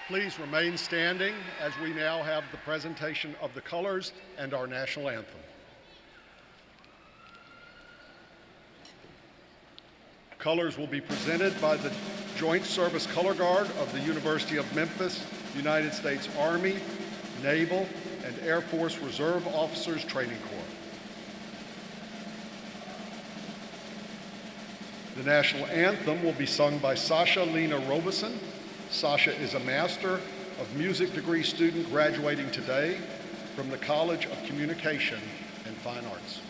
Please remain standing as we now have the presentation of the colors and our national anthem. Colors will be presented by the Joint Service Color Guard of the University of Memphis, United States Army, Naval, and Air Force Reserve Officers Training Corps. The national anthem will be sung by Sasha Lena Robeson. Sasha is a Master of Music degree student graduating today from the College of Communication and Fine Arts.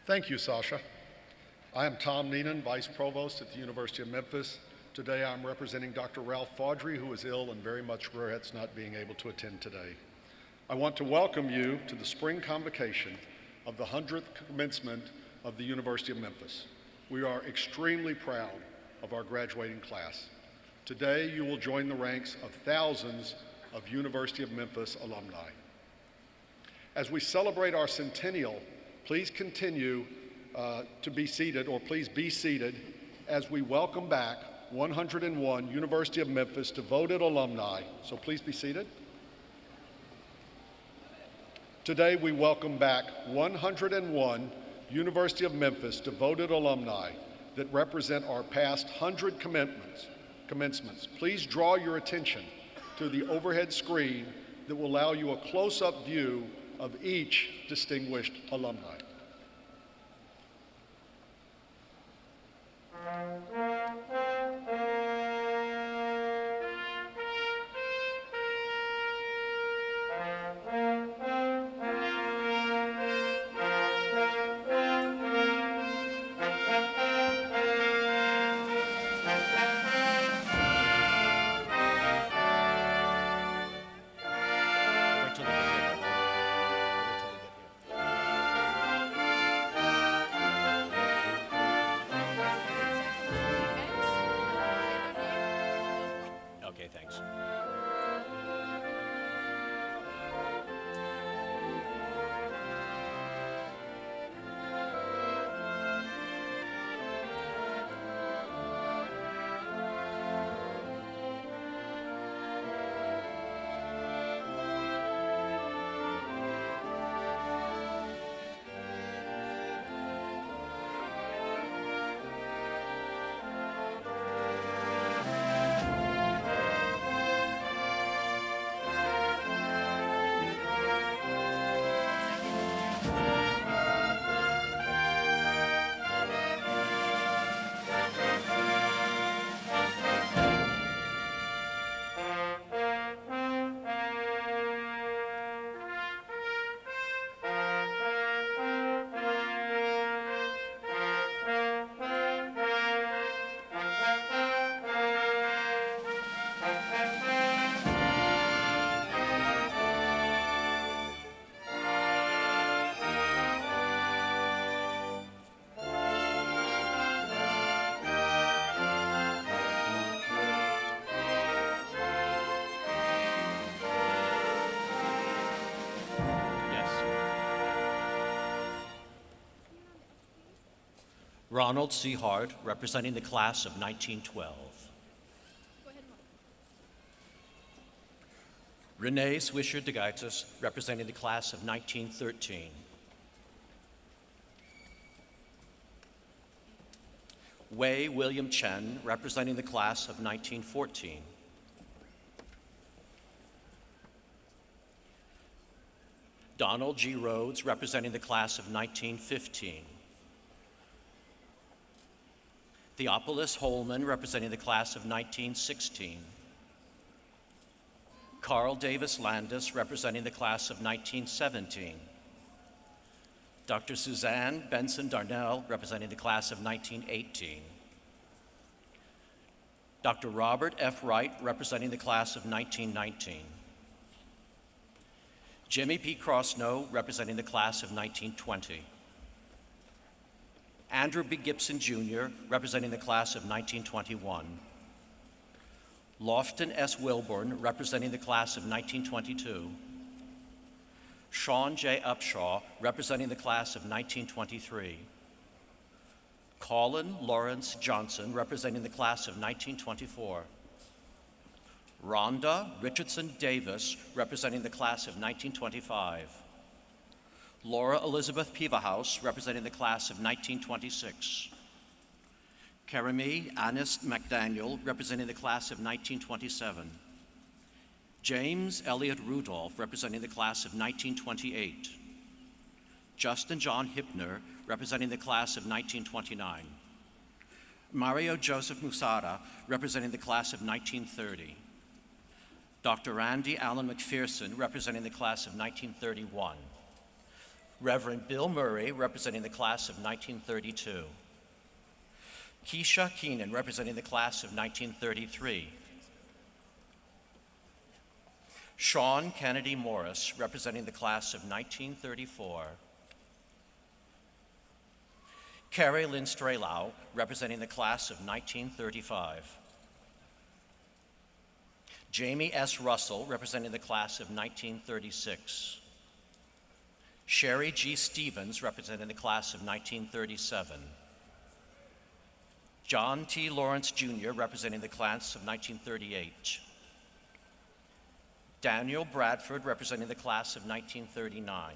Thank you, Sasha. I am Tom Neenan, Vice Provost at the University of Memphis. Today I'm representing Dr. Ralph Faudree, who is ill and very much regrets not being able to attend today. I want to welcome you to the spring convocation of the 100th commencement of the University of Memphis. We are extremely proud of our graduating class. Today you will join the ranks of thousands of University of Memphis alumni. As we celebrate our centennial, please continue to be seated, or please be seated as we welcome back 101 University of Memphis devoted alumni. So please be seated. Today we welcome back 101 University of Memphis devoted alumni that represent our past 100 commencements. Please draw your attention to the overhead screen that will allow you a close-up view of each distinguished alumni. Okay, thanks. Ronald C. Hart, representing the class of 1912. Renee Swisher DeGaitis, representing the class of 1913. Wei William Chen, representing the class of 1914. Donald G. Rhodes, representing the class of 1915. Theopolis Holman, representing the class of 1916. Carl Davis Landis, representing the class of 1917. Dr. Suzanne Benson Darnell, representing the class of 1918. Dr. Robert F. Wright, representing the class of 1919. Jimmy P. Crossnow, representing the class of 1920. Andrew B. Gibson Jr., representing the class of 1921. Lofton S. Wilburn, representing the class of 1922. Sean J. Upshaw, representing the class of 1923. Colin Lawrence Johnson, representing the class of 1924. Rhonda Richardson Davis, representing the class of 1925. Laura Elizabeth Peevahouse, representing the class of 1926. Karami Anis McDaniel, representing the class of 1927. James Elliott Rudolph, representing the class of 1928. Justin John Hipner, representing the class of 1929. Mario Joseph Musada, representing the class of 1930. Dr. Randy Allen McPherson, representing the class of 1931. Reverend Bill Murray, representing the class of 1932. Keisha Keenan, representing the class of 1933. Sean Kennedy Morris, representing the class of 1934. Carrie Lynn Straylau, representing the class of 1935. Jamie S. Russell, representing the class of 1936. Sherry G. Stevens, representing the class of 1937. John T. Lawrence, Jr., representing the class of 1938. Daniel Bradford, representing the class of 1939.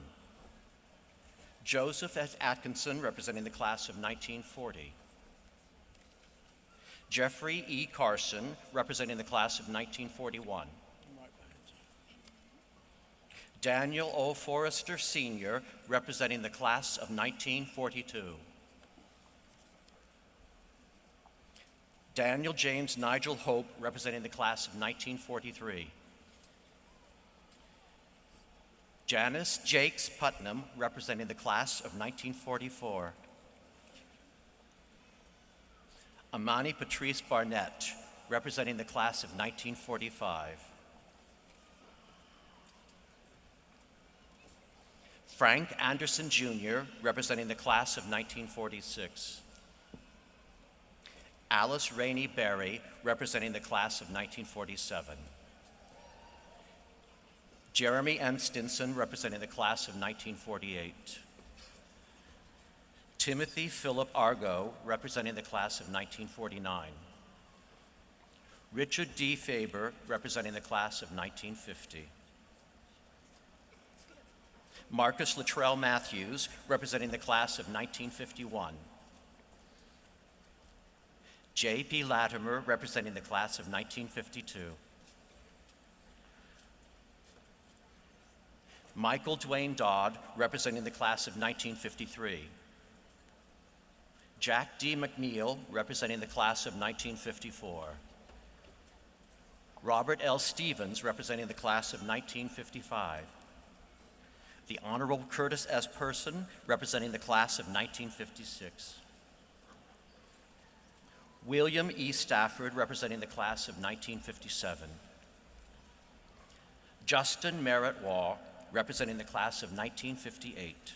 Joseph F. Atkinson, representing the class of 1940. Jeffrey E. Carson, representing the class of 1941. Daniel O. Forrester, Sr., representing the class of 1942. Daniel James Nigel Hope, representing the class of 1943. Janice Jakes Putnam, representing the class of 1944. Amani Patrice Barnett, representing the class of 1945. Frank Anderson, Jr., representing the class of 1946. Alice Rainey Berry, representing the class of 1947. Jeremy M. Stinson, representing the class of 1948. Timothy Philip Argo, representing the class of 1949. Richard D. Faber, representing the class of 1950. Marcus Luttrell Matthews, representing the class of 1951. J.P. Latimer, representing the class of 1952. Michael Dwayne Dodd, representing the class of 1953. Jack D. McNeil, representing the class of 1954. Robert L. Stevens, representing the class of 1955. The Honorable Curtis S. Person, representing the class of 1956. William E. Stafford, representing the class of 1957. Justin Merritt Waugh, representing the class of 1958.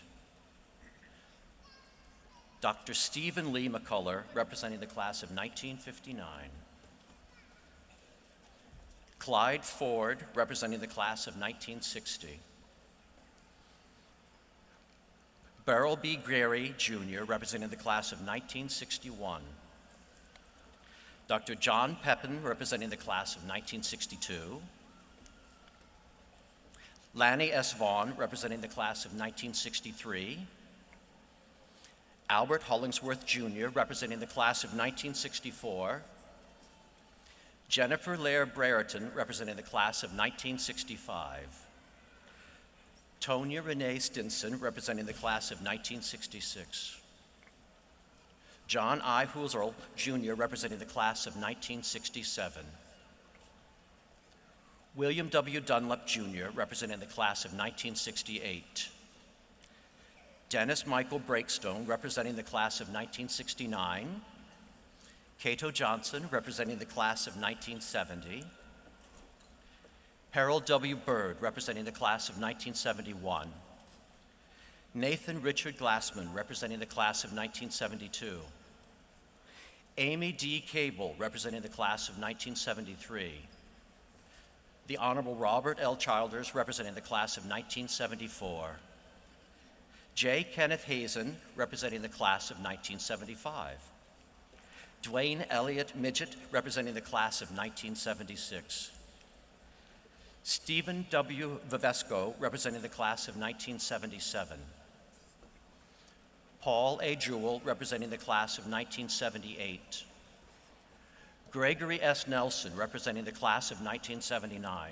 Dr. Stephen Lee McCullough, representing the class of 1959. Clyde Ford, representing the class of 1960. Beryl B. Greary, Jr., representing the class of 1961. Dr. John Pepin, representing the class of 1962. Lanny S. Vaughn, representing the class of 1963. Albert Hollingsworth, Jr., representing the class of 1964. Jennifer Lair Brereton, representing the class of 1965. Tonya Renee Stinson, representing the class of 1966. John I. Husserl, Jr., representing the class of 1967. William W. Dunlap, Jr., representing the class of 1968. Dennis Michael Breakstone, representing the class of 1969. Cato Johnson, representing the class of 1970. Harold W. Bird, representing the class of 1971. Nathan Richard Glassman, representing the class of 1972. Amy D. Cable, representing the class of 1973. The Honorable Robert L. Childers, representing the class of 1974. J. Kenneth Hazen, representing the class of 1975. Dwayne Elliott Midget, representing the class of 1976. Stephen W. Vivesco, representing the class of 1977. Paul A. Jewell, representing the class of 1978. Gregory S. Nelson, representing the class of 1979.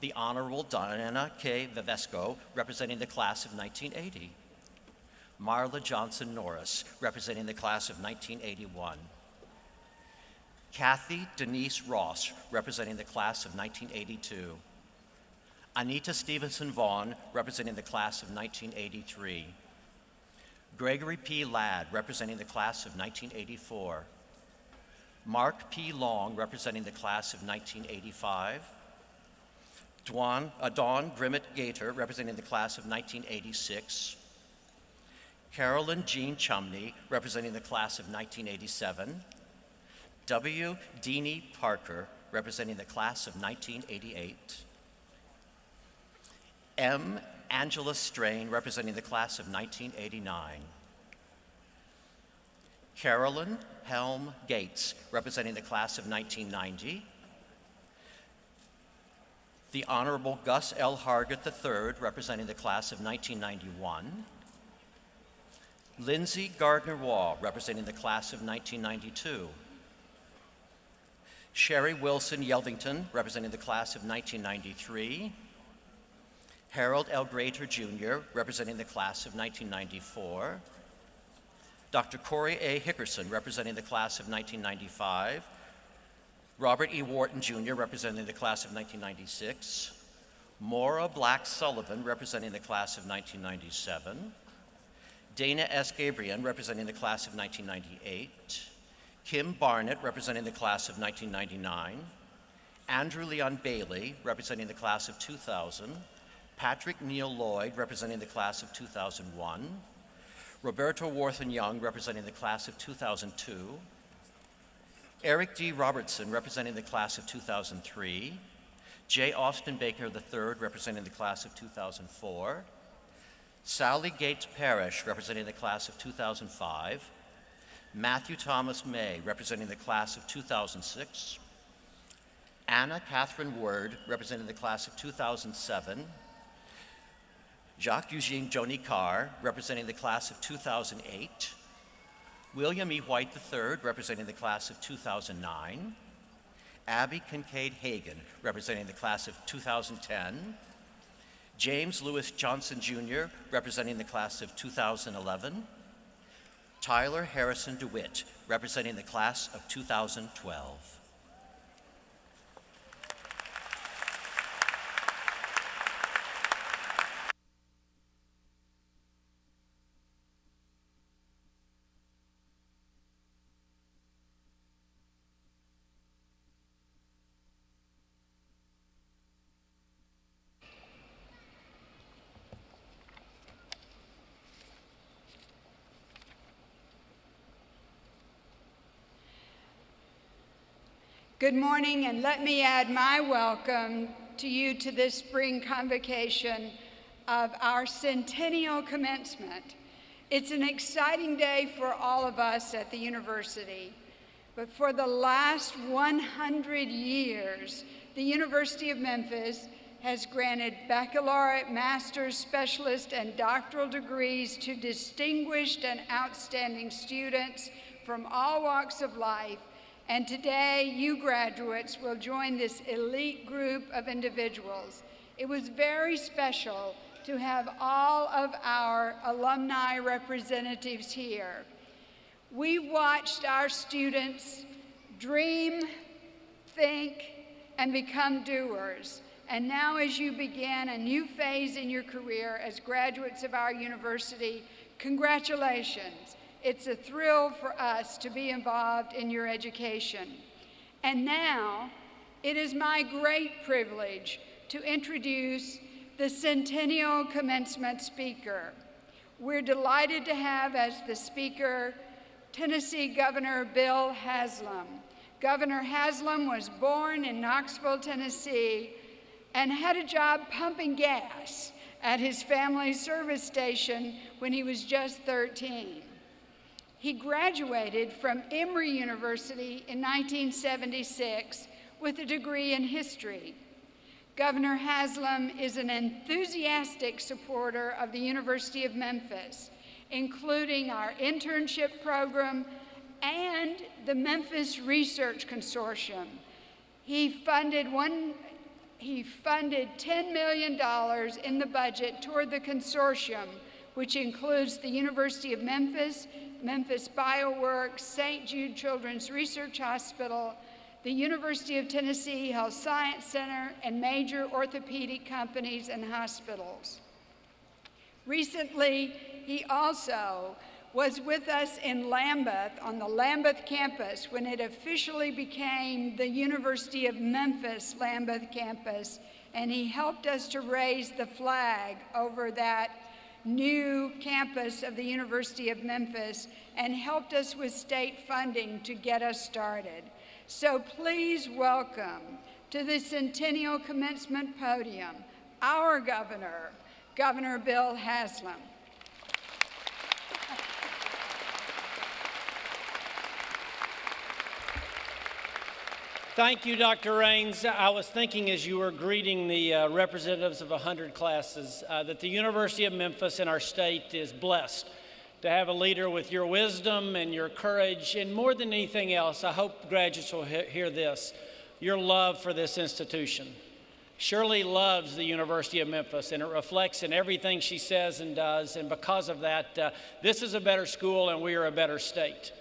The Honorable Diana K. Vivesco, representing the class of 1980. Marla Johnson Norris, representing the class of 1981. Kathy Denise Ross, representing the class of 1982. Anita Stevenson Vaughn, representing the class of 1983. Gregory P. Ladd, representing the class of 1984. Mark P. Long, representing the class of 1985. Dawn Grimmett Gator, representing the class of 1986. Carolyn Jean Chumney, representing the class of 1987. W. Deanie Parker, representing the class of 1988. M. Angela Strain, representing the class of 1989. Carolyn Helm Gates, representing the class of 1990. The Honorable Gus L. Hargett III, representing the class of 1991. Lindsay Gardner Wall, representing the class of 1992. Sherry Wilson Yelvington, representing the class of 1993. Harold L. Grater Jr., representing the class of 1994. Dr. Corey A. Hickerson, representing the class of 1995. Robert E. Wharton Jr., representing the class of 1996. Maura Black Sullivan, representing the class of 1997. Dana S. Gabriel, representing the class of 1998. Kim Barnett, representing the class of 1999. Andrew Leon Bailey, representing the class of 2000. Patrick Neal Lloyd, representing the class of 2001. Roberto Worthen Young, representing the class of 2002. Eric D. Robertson, representing the class of 2003. J. Austin Baker III, representing the class of 2004. Sally Gates Parrish, representing the class of 2005. Matthew Thomas May, representing the class of 2006. Anna Catherine Word, representing the class of 2007. Jacques Eugene Joni Carr, representing the class of 2008. William E. White III, representing the class of 2009. Abby Kincaid Hagan, representing the class of 2010. James Lewis Johnson Jr., representing the class of 2011. Tyler Harrison DeWitt, representing the class of 2012. Good morning, and let me add my welcome to you to this spring convocation of our centennial commencement. It's an exciting day for all of us at the university, but for the last 100 years, the University of Memphis has granted baccalaureate, master's, specialist, and doctoral degrees to distinguished and outstanding students from all walks of life. And today, you graduates will join this elite group of individuals. It was very special to have all of our alumni representatives here. We watched our students dream, think, and become doers. And now as you begin a new phase in your career as graduates of our university, congratulations. It's a thrill for us to be involved in your education. And now, it is my great privilege to introduce the Centennial Commencement Speaker. We're delighted to have as the speaker Tennessee Governor Bill Haslam. Governor Haslam was born in Knoxville, Tennessee, and had a job pumping gas at his family's service station when he was just 13. He graduated from Emory University in 1976 with a degree in history. Governor Haslam is an enthusiastic supporter of the University of Memphis, including our internship program and the Memphis Research Consortium. He funded $10 million in the budget toward the consortium, which includes the University of Memphis, Memphis Bioworks, St. Jude Children's Research Hospital, the University of Tennessee Health Science Center, and major orthopedic companies and hospitals. Recently, he also was with us in Lambeth on the Lambeth campus when it officially became the University of Memphis Lambeth campus, and he helped us to raise the flag over that new campus of the University of Memphis and helped us with state funding to get us started. So please welcome to the Centennial Commencement Podium our governor, Governor Bill Haslam. Thank you, Dr. Raines. I was thinking as you were greeting the representatives of 100 classes that the University of Memphis in our state is blessed to have a leader with your wisdom and your courage, and more than anything else, I hope graduates will hear this, your love for this institution. Shirley loves the University of Memphis, and it reflects in everything she says and does, and because of that, this is a better school and we are a better state.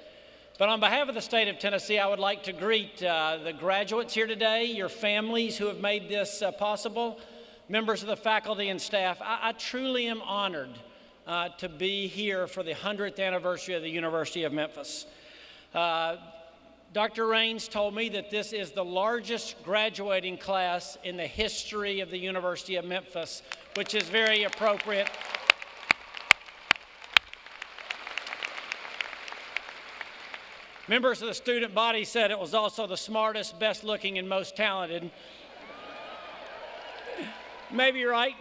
But on behalf of the state of Tennessee, I would like to greet the graduates here today, your families who have made this possible, members of the faculty and staff. I truly am honored to be here for the 100th anniversary of the University of Memphis. Dr. Raines told me that this is the largest graduating class in the history of the University of Memphis, which is very appropriate. Members of the student body said it was also the smartest, best looking, and most talented. Maybe you're right.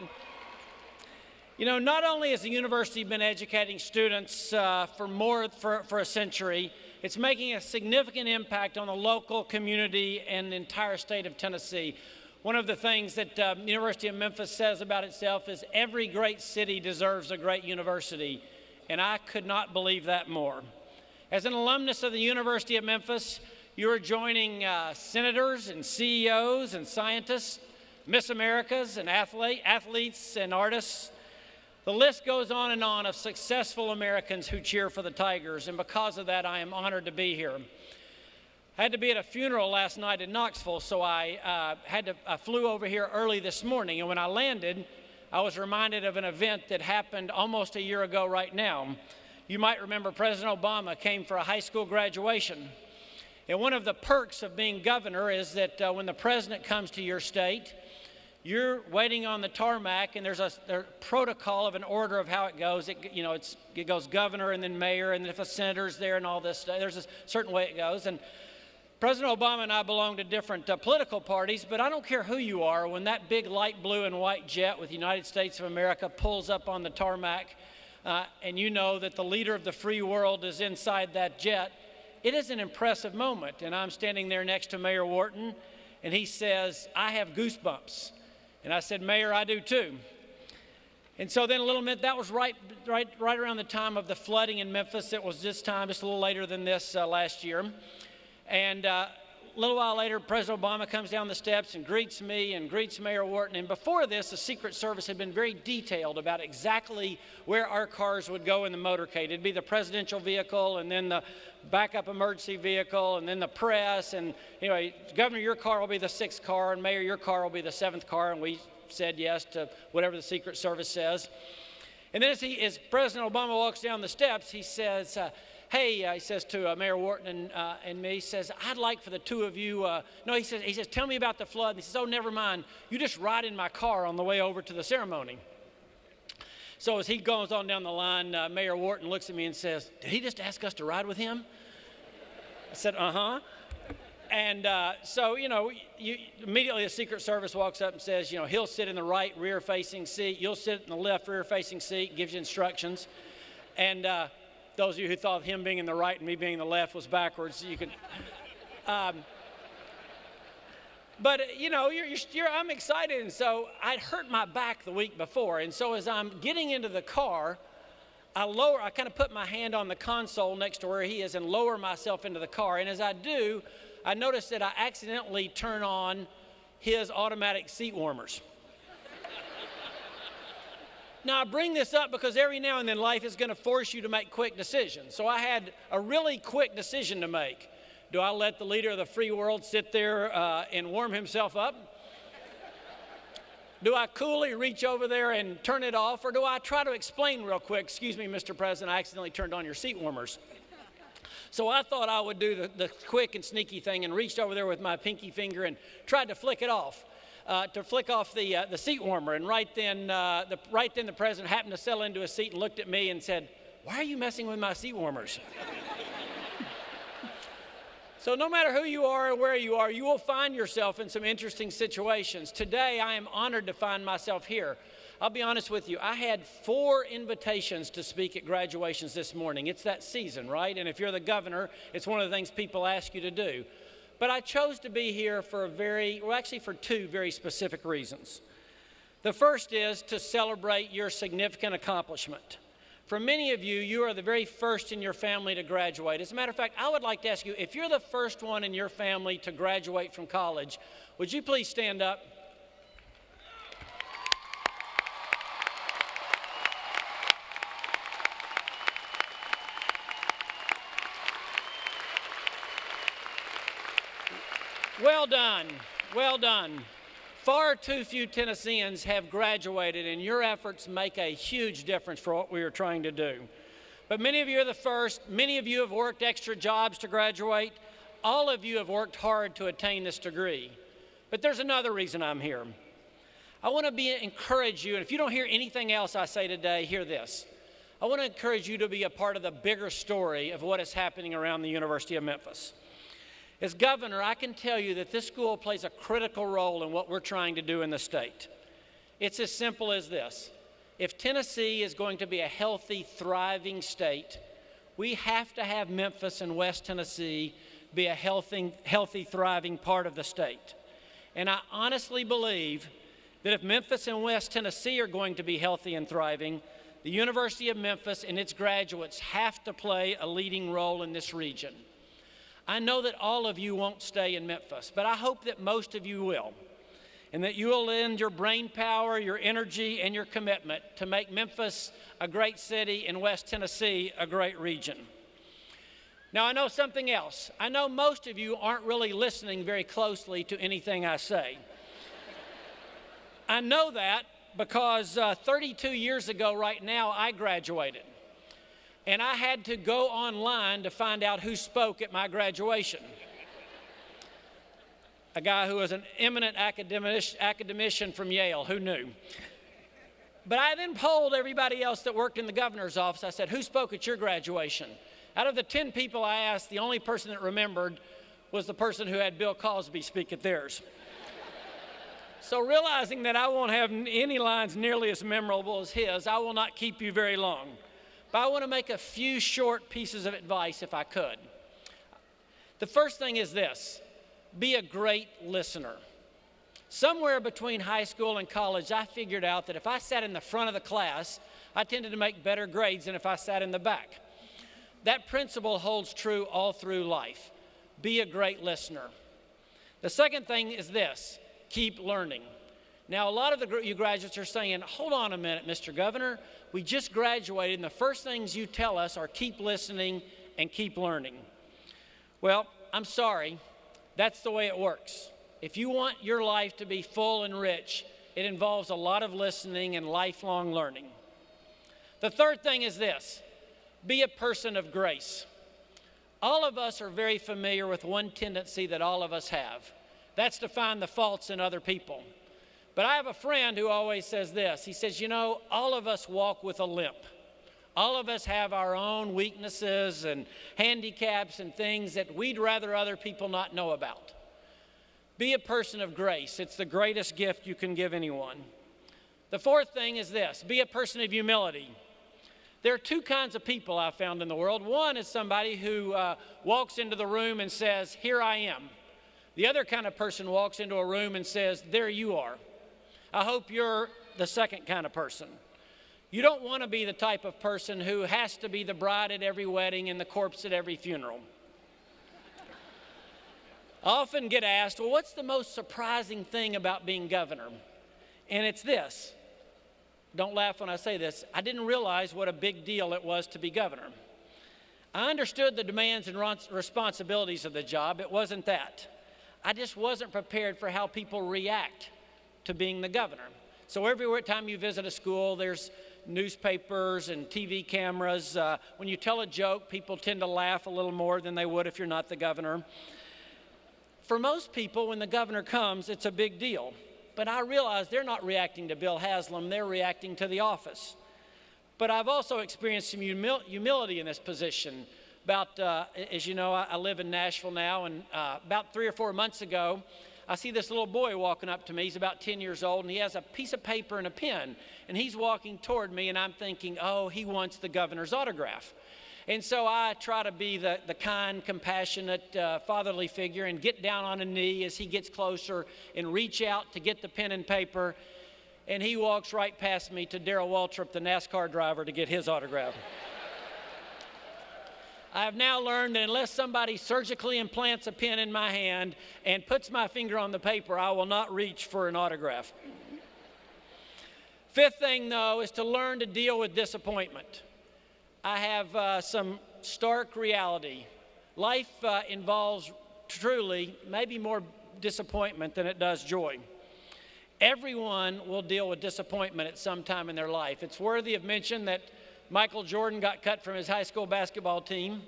You know, not only has the university been educating students for a century, it's making a significant impact on the local community and the entire state of Tennessee. One of the things that the University of Memphis says about itself is every great city deserves a great university, and I could not believe that more. As an alumnus of the University of Memphis, you are joining senators and CEOs and scientists, Miss Americas and athletes and artists. The list goes on and of successful Americans who cheer for the Tigers, and because of that, I am honored to be here. I had to be at a funeral last night in Knoxville, so I flew over here early this morning, and when I landed, I was reminded of an event that happened almost a year ago right now. You might remember President Obama came for a high school graduation. And one of the perks of being governor is that when the president comes to your state, you're waiting on the tarmac, and there's a protocol of an order of how it goes. It goes governor and then mayor, and if a senator's there and all this stuff, there's a certain way it goes. And President Obama and I belong to different political parties, but I don't care who you are. When that big light blue and white jet with the United States of America pulls up on the tarmac, and you know that the leader of the free world is inside that jet, it is an impressive moment. And I'm standing there next to Mayor Wharton, and he says, "I have goosebumps." And I said, "Mayor, I do too." And so then a little bit, that was right around the time of the flooding in Memphis. It was this time, just a little later than this last year. And a little while later, President Obama comes down the steps and greets me and greets Mayor Wharton. And before this, the Secret Service had been very detailed about exactly where our cars would go in the motorcade. It'd be the presidential vehicle, and then the backup emergency vehicle, and then the press. And anyway, Governor, your car will be the 6th car, and Mayor, your car will be the 7th car. And we said yes to whatever the Secret Service says. And then as President Obama walks down the steps, he says, "Hey," he says to Mayor Wharton and me, he says, "I'd like for the two of you," he says, "tell me about the flood." And he says, "Oh, never mind. You just ride in my car on the way over to the ceremony." So as he goes on down the line, Mayor Wharton looks at me and says, "Did he just ask us to ride with him?" I said, "Uh-huh." And so immediately the Secret Service walks up and says, he'll sit in the right rear-facing seat. You'll sit in the left rear-facing seat, gives you instructions. And those of you who thought him being in the right and me being in the left was backwards, you could. But I'm excited, and so I'd hurt my back the week before, and so as I'm getting into the car, I kind of put my hand on the console next to where he is and lower myself into the car, and as I do, I notice that I accidentally turn on his automatic seat warmers. Now, I bring this up because every now and then life is going to force you to make quick decisions. So I had a really quick decision to make. Do I let the leader of the free world sit there and warm himself up? Do I coolly reach over there and turn it off, or do I try to explain real quick, excuse me, Mr. President, I accidentally turned on your seat warmers? So I thought I would do the quick and sneaky thing and reached over there with my pinky finger and tried to flick it off, to flick off the seat warmer. And right then the president happened to settle into his seat and looked at me and said, "Why are you messing with my seat warmers?" So no matter who you are or where you are, you will find yourself in some interesting situations. Today, I am honored to find myself here. I'll be honest with you, I had 4 invitations to speak at graduations this morning. It's that season, right? And if you're the governor, it's one of the things people ask you to do. But I chose to be here for for 2 very specific reasons. The first is to celebrate your significant accomplishment. For many of you, you are the very first in your family to graduate. As a matter of fact, I would like to ask you, if you're the first one in your family to graduate from college, would you please stand up? Well done, well done. Far too few Tennesseans have graduated, and your efforts make a huge difference for what we are trying to do. But many of you are the first. Many of you have worked extra jobs to graduate. All of you have worked hard to attain this degree. But there's another reason I'm here. I want to encourage you, and if you don't hear anything else I say today, hear this. I want to encourage you to be a part of the bigger story of what is happening around the University of Memphis. As governor, I can tell you that this school plays a critical role in what we're trying to do in the state. It's as simple as this. If Tennessee is going to be a healthy, thriving state, we have to have Memphis and West Tennessee be a healthy, thriving part of the state. And I honestly believe that if Memphis and West Tennessee are going to be healthy and thriving, the University of Memphis and its graduates have to play a leading role in this region. I know that all of you won't stay in Memphis, but I hope that most of you will, and that you will lend your brain power, your energy, and your commitment to make Memphis a great city and West Tennessee a great region. Now, I know something else. I know most of you aren't really listening very closely to anything I say. I know that because 32 years ago right now, I graduated. And I had to go online to find out who spoke at my graduation. A guy who was an eminent academician from Yale, who knew? But I then polled everybody else that worked in the governor's office. I said, who spoke at your graduation? Out of the 10 people I asked, the only person that remembered was the person who had Bill Cosby speak at theirs. So realizing that I won't have any lines nearly as memorable as his, I will not keep you very long. But I want to make a few short pieces of advice if I could. The first thing is this: be a great listener. Somewhere between high school and college, I figured out that if I sat in the front of the class, I tended to make better grades than if I sat in the back. That principle holds true all through life. Be a great listener. The second thing is this: keep learning. Now, a lot of you graduates are saying, hold on a minute, Mr. Governor. We just graduated, and the first things you tell us are keep listening and keep learning. Well, I'm sorry. That's the way it works. If you want your life to be full and rich, it involves a lot of listening and lifelong learning. The third thing is this: be a person of grace. All of us are very familiar with one tendency that all of us have. That's to find the faults in other people. But I have a friend who always says this. He says, you know, all of us walk with a limp. All of us have our own weaknesses and handicaps and things that we'd rather other people not know about. Be a person of grace. It's the greatest gift you can give anyone. The fourth thing is this: be a person of humility. There are 2 kinds of people I've found in the world. One is somebody who walks into the room and says, here I am. The other kind of person walks into a room and says, there you are. I hope you're the second kind of person. You don't want to be the type of person who has to be the bride at every wedding and the corpse at every funeral. I often get asked, well, what's the most surprising thing about being governor? And it's this. Don't laugh when I say this. I didn't realize what a big deal it was to be governor. I understood the demands and responsibilities of the job. It wasn't that. I just wasn't prepared for how people react to being the governor. So every time you visit a school, there's newspapers and TV cameras. When you tell a joke, people tend to laugh a little more than they would if you're not the governor. For most people, when the governor comes, it's a big deal. But I realize they're not reacting to Bill Haslam, they're reacting to the office. But I've also experienced some humility in this position. As you know, I live in Nashville now, and about 3 or 4 months ago, I see this little boy walking up to me. He's about 10 years old, and he has a piece of paper and a pen, and he's walking toward me, and I'm thinking, oh, he wants the governor's autograph. And so I try to be the kind, compassionate, fatherly figure and get down on a knee as he gets closer and reach out to get the pen and paper, and he walks right past me to Darrell Waltrip, the NASCAR driver, to get his autograph. I have now learned that unless somebody surgically implants a pen in my hand and puts my finger on the paper, I will not reach for an autograph. Fifth thing, though, is to learn to deal with disappointment. I have some stark reality. Life involves truly maybe more disappointment than it does joy. Everyone will deal with disappointment at some time in their life. It's worthy of mention that Michael Jordan got cut from his high school basketball team.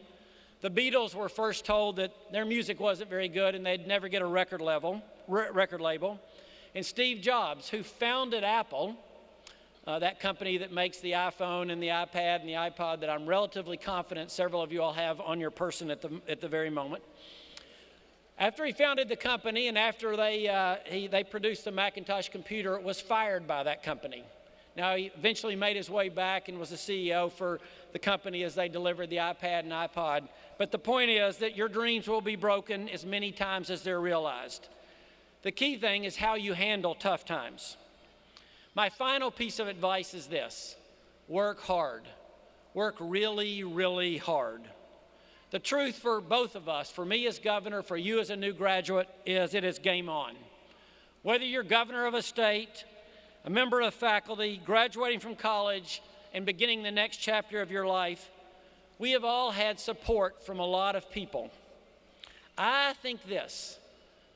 The Beatles were first told that their music wasn't very good and they'd never get a record label. And Steve Jobs, who founded Apple, that company that makes the iPhone and the iPad and the iPod that I'm relatively confident several of you all have on your person at the very moment. After he founded the company and after they produced the Macintosh computer, was fired by that company. Now, he eventually made his way back and was the CEO for the company as they delivered the iPad and iPod. But the point is that your dreams will be broken as many times as they're realized. The key thing is how you handle tough times. My final piece of advice is this: work hard. Work really, really hard. The truth for both of us, for me as governor, for you as a new graduate, is it is game on. Whether you're governor of a state, a member of faculty, graduating from college, and beginning the next chapter of your life, we have all had support from a lot of people. I think this: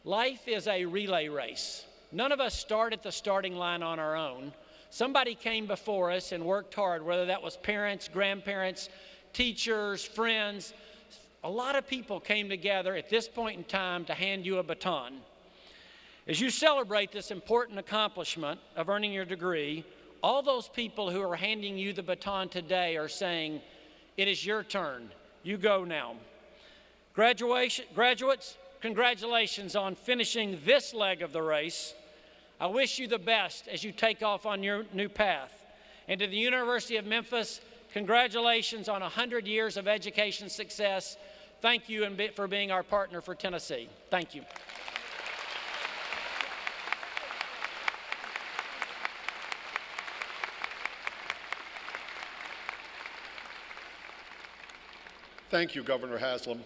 life is a relay race. None of us start at the starting line on our own. Somebody came before us and worked hard, whether that was parents, grandparents, teachers, friends. A lot of people came together at this point in time to hand you a baton. As you celebrate this important accomplishment of earning your degree, all those people who are handing you the baton today are saying, it is your turn. You go now. Graduates, congratulations on finishing this leg of the race. I wish you the best as you take off on your new path. And to the University of Memphis, congratulations on 100 years of education success. Thank you for being our partner for Tennessee. Thank you. Thank you, Governor Haslam.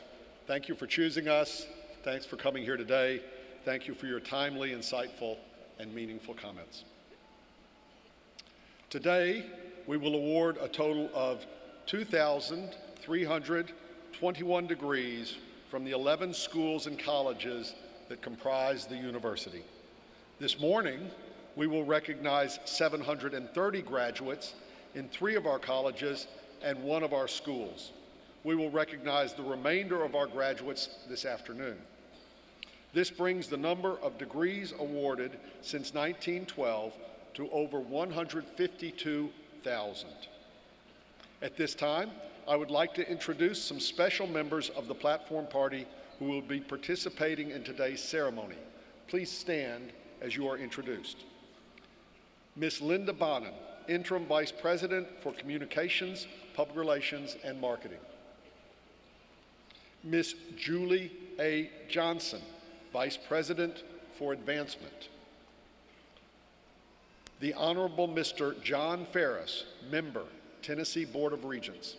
Thank you for choosing us. Thanks for coming here today. Thank you for your timely, insightful, and meaningful comments. Today, we will award a total of 2,321 degrees from the 11 schools and colleges that comprise the university. This morning, we will recognize 730 graduates in 3 of our colleges and 1 of our schools. We will recognize the remainder of our graduates this afternoon. This brings the number of degrees awarded since 1912 to over 152,000. At this time, I would like to introduce some special members of the Platform Party who will be participating in today's ceremony. Please stand as you are introduced. Ms. Linda Bonin, Interim Vice President for Communications, Public Relations, and Marketing. Ms. Julie A. Johnson, Vice President for Advancement. The Honorable Mr. John Ferris, Member, Tennessee Board of Regents.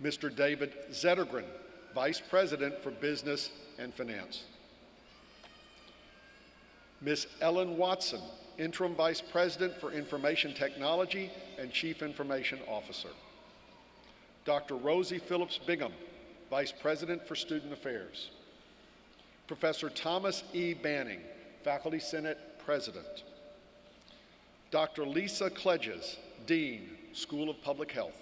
Mr. David Zettergren, Vice President for Business and Finance. Ms. Ellen Watson, Interim Vice President for Information Technology and Chief Information Officer. Dr. Rosie Phillips Bingham, Vice President for Student Affairs. Professor Thomas E. Banning, Faculty Senate President. Dr. Lisa Kledges, Dean, School of Public Health.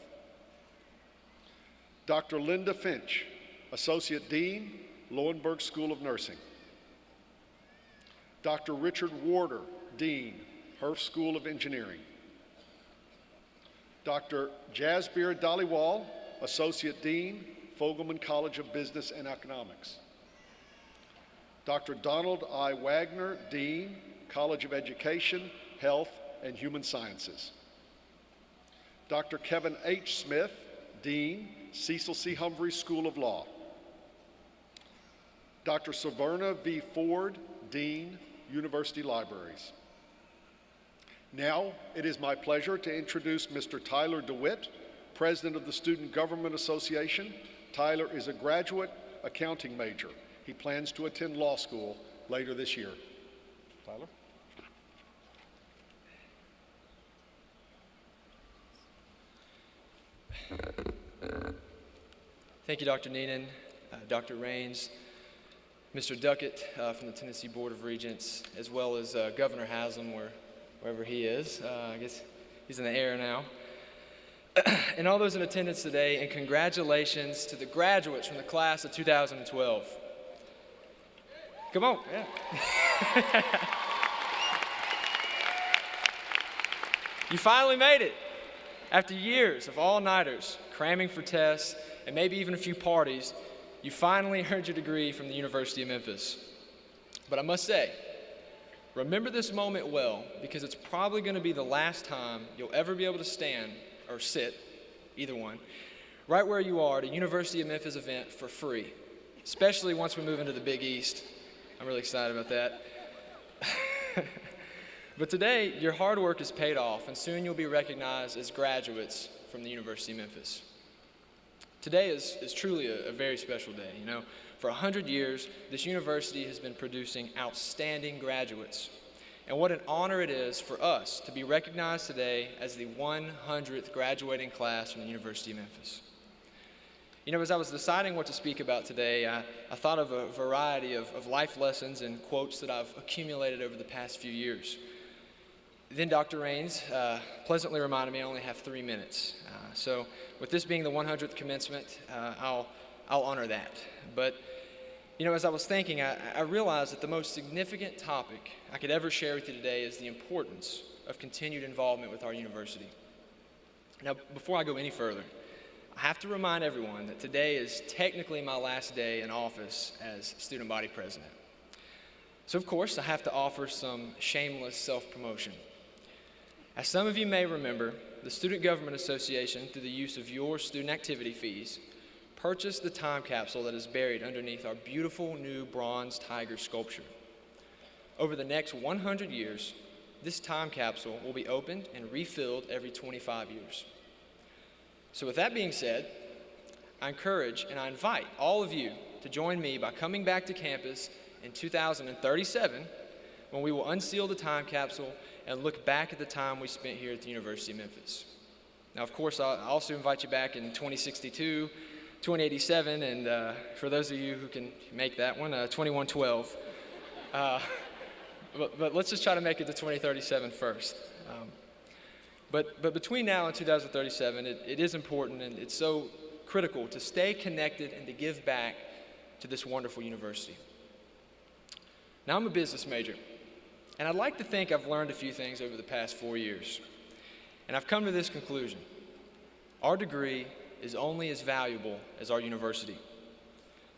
Dr. Linda Finch, Associate Dean, Lowenberg School of Nursing. Dr. Richard Warder, Dean, Herf School of Engineering. Dr. Jasbir Dhaliwal, Associate Dean, Fogelman College of Business and Economics. Dr. Donald I. Wagner, Dean, College of Education, Health, and Human Sciences. Dr. Kevin H. Smith, Dean, Cecil C. Humphreys School of Law. Dr. Saverna V. Ford, Dean, University Libraries. Now, it is my pleasure to introduce Mr. Tyler DeWitt, President of the Student Government Association. Tyler is a graduate accounting major. He plans to attend law school later this year. Tyler? Thank you, Dr. Neenan, Dr. Raines, Mr. Duckett from the Tennessee Board of Regents, as well as Governor Haslam, wherever he is. I guess he's in the air now. And all those in attendance today, and congratulations to the graduates from the class of 2012. Come on, yeah. You finally made it. After years of all-nighters, cramming for tests, and maybe even a few parties, you finally earned your degree from the University of Memphis. But I must say, remember this moment well, because it's probably going to be the last time you'll ever be able to stand or sit, either one, right where you are at a University of Memphis event for free, especially once we move into the Big East. I'm really excited about that. But today, your hard work is paid off, and soon you'll be recognized as graduates from the University of Memphis. Today is truly a very special day. You know, for 100 years, this university has been producing outstanding graduates. And what an honor it is for us to be recognized today as the 100th graduating class from the University of Memphis. You know, as I was deciding what to speak about today, I thought of a variety of life lessons and quotes that I've accumulated over the past few years. Then Dr. Raines pleasantly reminded me I only have 3 minutes. So with this being the 100th commencement, I'll honor that. But, you know, as I was thinking, I realized that the most significant topic I could ever share with you today is the importance of continued involvement with our university. Now, before I go any further, I have to remind everyone that today is technically my last day in office as student body president. So, of course, I have to offer some shameless self-promotion. As some of you may remember, the Student Government Association, through the use of your student activity fees, purchased the time capsule that is buried underneath our beautiful new bronze tiger sculpture. Over the next 100 years, this time capsule will be opened and refilled every 25 years. So with that being said, I encourage and I invite all of you to join me by coming back to campus in 2037 when we will unseal the time capsule and look back at the time we spent here at the University of Memphis. Now, of course, I'll also invite you back in 2062, 2087, and for those of you who can make that one, 2112. But let's just try to make it to 2037 first. But between now and 2037, it is important and it's so critical to stay connected and to give back to this wonderful university. Now, I'm a business major, and I'd like to think I've learned a few things over the past 4 years. And I've come to this conclusion. Our degree is only as valuable as our university.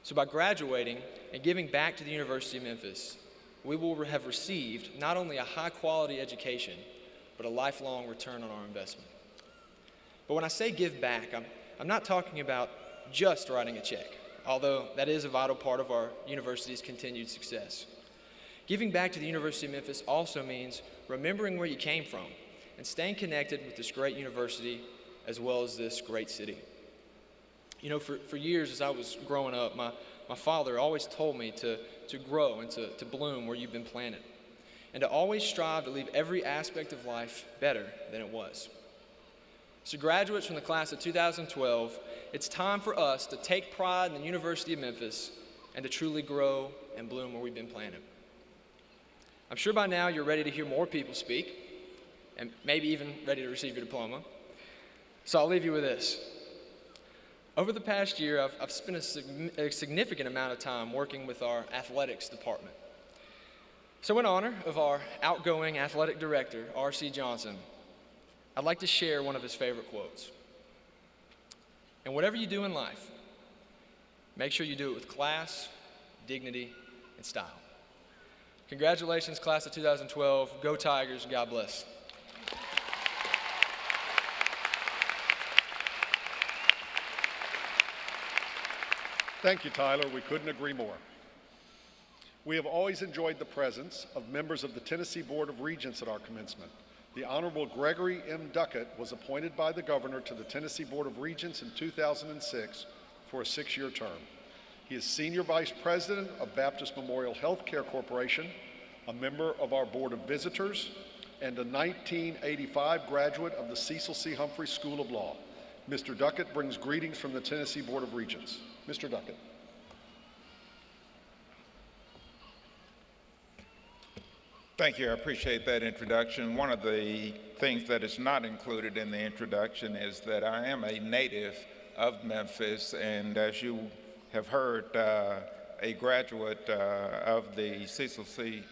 So by graduating and giving back to the University of Memphis, we will have received not only a high-quality education, but a lifelong return on our investment. But when I say give back, I'm not talking about just writing a check, although that is a vital part of our university's continued success. Giving back to the University of Memphis also means remembering where you came from and staying connected with this great university as well as this great city. You know, for years as I was growing up, my father always told me to grow and to bloom where you've been planted, and to always strive to leave every aspect of life better than it was. So graduates from the class of 2012, it's time for us to take pride in the University of Memphis and to truly grow and bloom where we've been planted. I'm sure by now you're ready to hear more people speak, and maybe even ready to receive your diploma. So I'll leave you with this. Over the past year, I've spent a significant amount of time working with our athletics department. So in honor of our outgoing athletic director, R.C. Johnson, I'd like to share one of his favorite quotes. And whatever you do in life, make sure you do it with class, dignity, and style. Congratulations, class of 2012. Go Tigers. God bless. Thank you, Tyler. We couldn't agree more. We have always enjoyed the presence of members of the Tennessee Board of Regents at our commencement. The Honorable Gregory M. Duckett was appointed by the Governor to the Tennessee Board of Regents in 2006 for a 6-year term. He is Senior Vice President of Baptist Memorial Healthcare Corporation, a member of our Board of Visitors, and a 1985 graduate of the Cecil C. Humphrey School of Law. Mr. Duckett brings greetings from the Tennessee Board of Regents. Mr. Duckett. Thank you. I appreciate that introduction. One of the things that is not included in the introduction is that I am a native of Memphis, and as you have heard, a graduate of the Cecil C.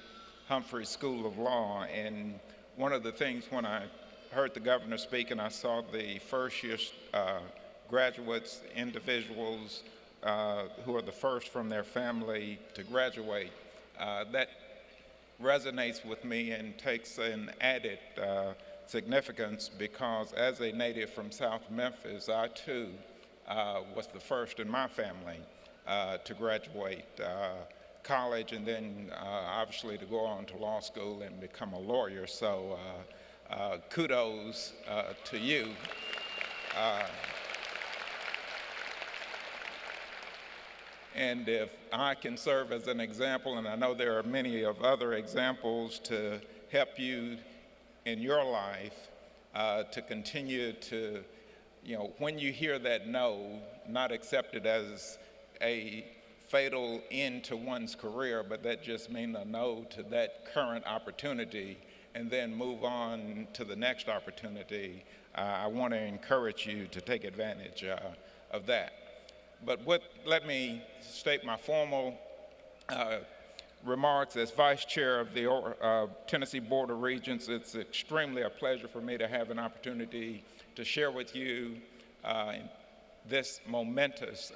Humphrey School of Law. And one of the things when I heard the governor speak and I saw the first-year graduates, individuals who are the first from their family to graduate, that resonates with me and takes an added significance because as a native from South Memphis, I too was the first in my family to graduate college and then obviously to go on to law school and become a lawyer. So kudos to you. And if I can serve as an example, and I know there are many of other examples to help you in your life to continue to, when you hear that no, not accept it as a fatal end to one's career, but that just means a no to that current opportunity and then move on to the next opportunity. I want to encourage you to take advantage of that. But let me state my formal remarks as Vice Chair of the Tennessee Board of Regents. It's extremely a pleasure for me to have an opportunity to share with you this momentous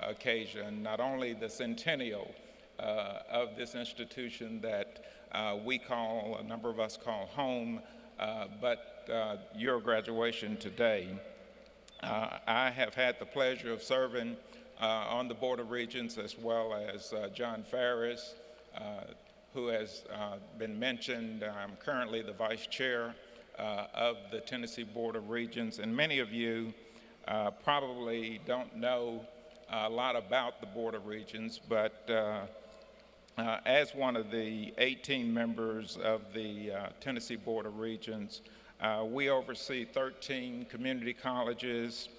occasion, not only the centennial of this institution that a number of us call home, but your graduation today. I have had the pleasure of serving on the Board of Regents as well as John Farris, who has been mentioned. I'm currently the Vice Chair of the Tennessee Board of Regents, and many of you probably don't know a lot about the Board of Regents, but as one of the 18 members of the Tennessee Board of Regents, we oversee 13 community colleges,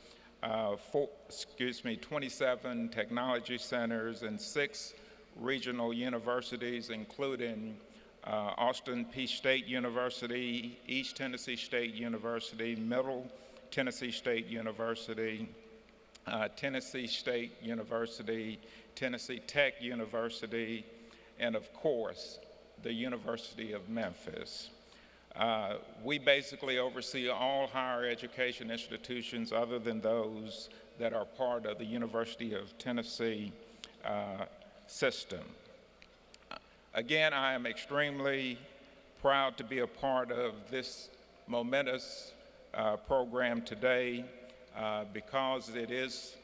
27 technology centers, and 6 regional universities, including Austin Peay State University, East Tennessee State University, Middle Tennessee State University, Tennessee State University, Tennessee Tech University, and of course, the University of Memphis. We basically oversee all higher education institutions other than those that are part of the University of Tennessee system. Again, I am extremely proud to be a part of this momentous program today because it is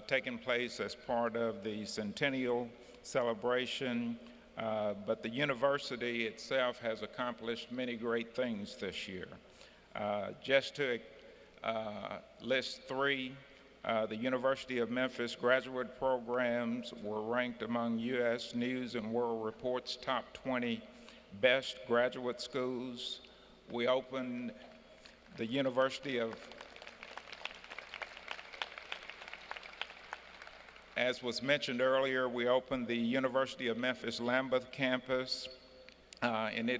taking place as part of the centennial celebration. But the university itself has accomplished many great things this year. Just to list 3, the University of Memphis graduate programs were ranked among U.S. News and World Report's top 20 best graduate schools. We opened the University of As was mentioned earlier, we opened the University of Memphis Lambeth campus, and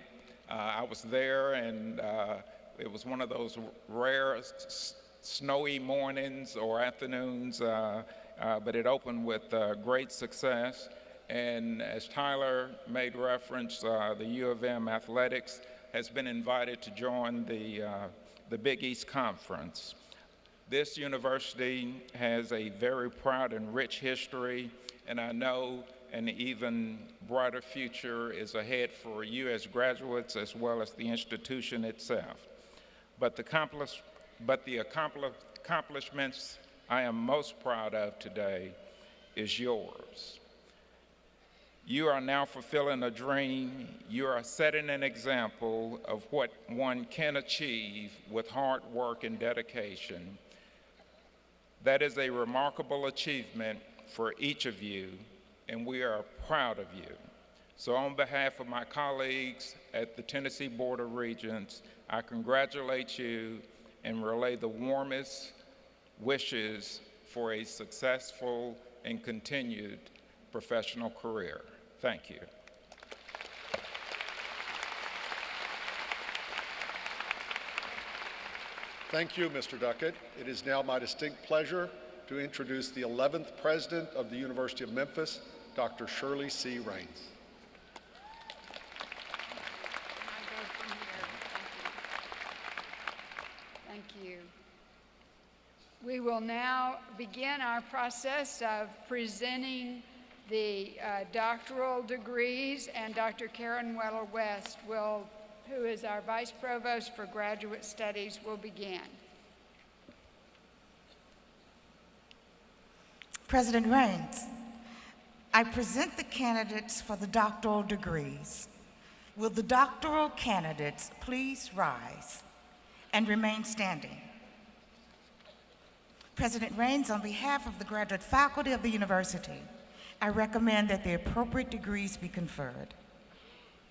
I was there, and it was one of those rare snowy mornings or afternoons, but it opened with great success. And as Tyler made reference, the U of M Athletics has been invited to join the Big East Conference. This university has a very proud and rich history, and I know an even brighter future is ahead for you as graduates as well as the institution itself. But the accomplishments I am most proud of today is yours. You are now fulfilling a dream. You are setting an example of what one can achieve with hard work and dedication. That is a remarkable achievement for each of you, and we are proud of you. So on behalf of my colleagues at the Tennessee Board of Regents, I congratulate you and relay the warmest wishes for a successful and continued professional career. Thank you. Thank you, Mr. Duckett. It is now my distinct pleasure to introduce the 11th President of the University of Memphis, Dr. Shirley C. Raines. Thank you. We will now begin our process of presenting the doctoral degrees, and Dr. Karen Weller-West who is our Vice Provost for Graduate Studies, will begin. President Raines, I present the candidates for the doctoral degrees. Will the doctoral candidates please rise and remain standing? President Raines, on behalf of the graduate faculty of the university, I recommend that the appropriate degrees be conferred.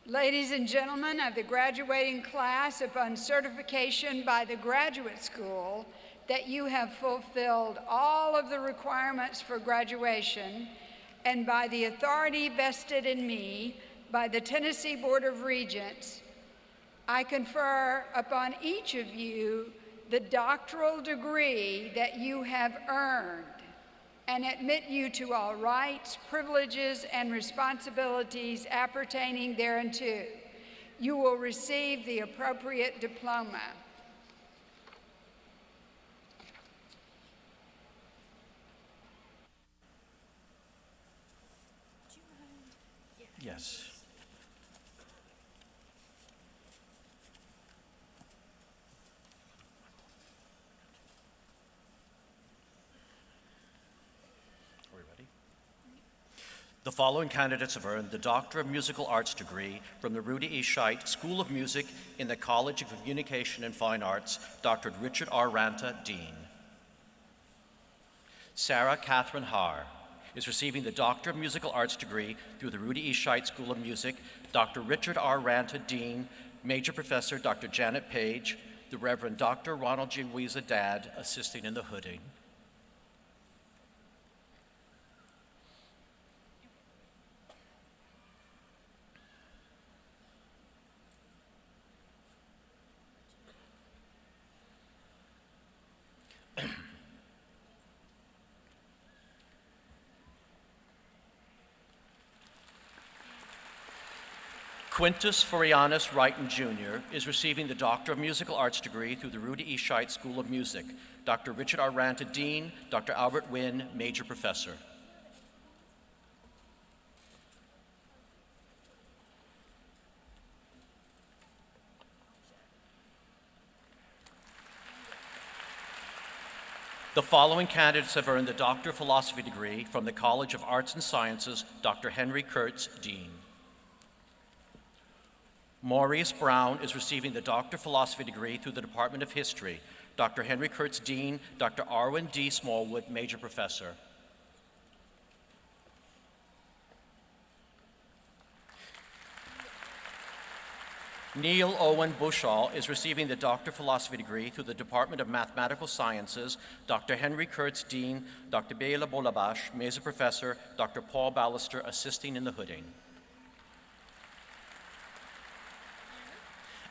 Ladies and gentlemen of the graduating class, upon certification by the graduate school that you have fulfilled all of the requirements for graduation, and by the authority vested in me by the Tennessee Board of Regents, I confer upon each of you the doctoral degree that you have earned, and admit you to all rights, privileges, and responsibilities appertaining thereunto. You will receive the appropriate diploma. Yes. Are we ready? The following candidates have earned the Doctor of Musical Arts degree from the Rudy E. Scheidt School of Music in the College of Communication and Fine Arts, Dr. Richard R. Ranta, Dean. Sarah Catherine Haar is receiving the Doctor of Musical Arts degree through the Rudy E. Scheidt School of Music, Dr. Richard R. Ranta, Dean, Major Professor Dr. Janet Page, the Reverend Dr. Ronald G. Weeza Dad, assisting in the hooding. Quintus Forianus Wrighton Jr. is receiving the Doctor of Musical Arts degree through the Rudy E. Scheidt School of Music, Dr. Richard R. Ranta, Dean, Dr. Albert Wynn, Major Professor. The following candidates have earned the Doctor of Philosophy degree from the College of Arts and Sciences, Dr. Henry Kurtz, Dean. Maurice Brown is receiving the Doctor of Philosophy degree through the Department of History, Dr. Henry Kurtz, Dean, Dr. Arwen D. Smallwood, Major Professor. Neil Owen Bushall is receiving the Doctor of Philosophy degree through the Department of Mathematical Sciences. Dr. Henry Kurtz, Dean. Dr. Bela Bolabash, Mesa Professor. Dr. Paul Ballister, assisting in the hooding.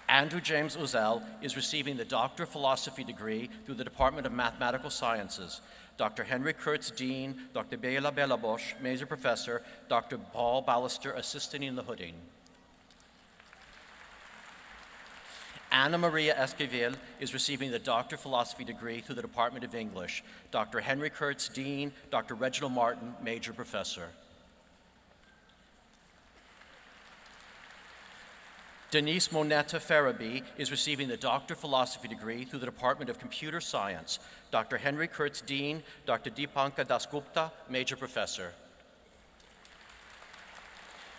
Andrew James Ozell is receiving the Doctor of Philosophy degree through the Department of Mathematical Sciences. Dr. Henry Kurtz, Dean. Dr. Bela Belabosh, Mesa Professor. Dr. Paul Ballister, assisting in the hooding. Anna Maria Esquivel is receiving the Doctor of Philosophy degree through the Department of English. Dr. Henry Kurtz, Dean. Dr. Reginald Martin, Major Professor. Denise Moneta Farabi is receiving the Doctor of Philosophy degree through the Department of Computer Science. Dr. Henry Kurtz, Dean. Dr. Deepanka Dasgupta, Major Professor.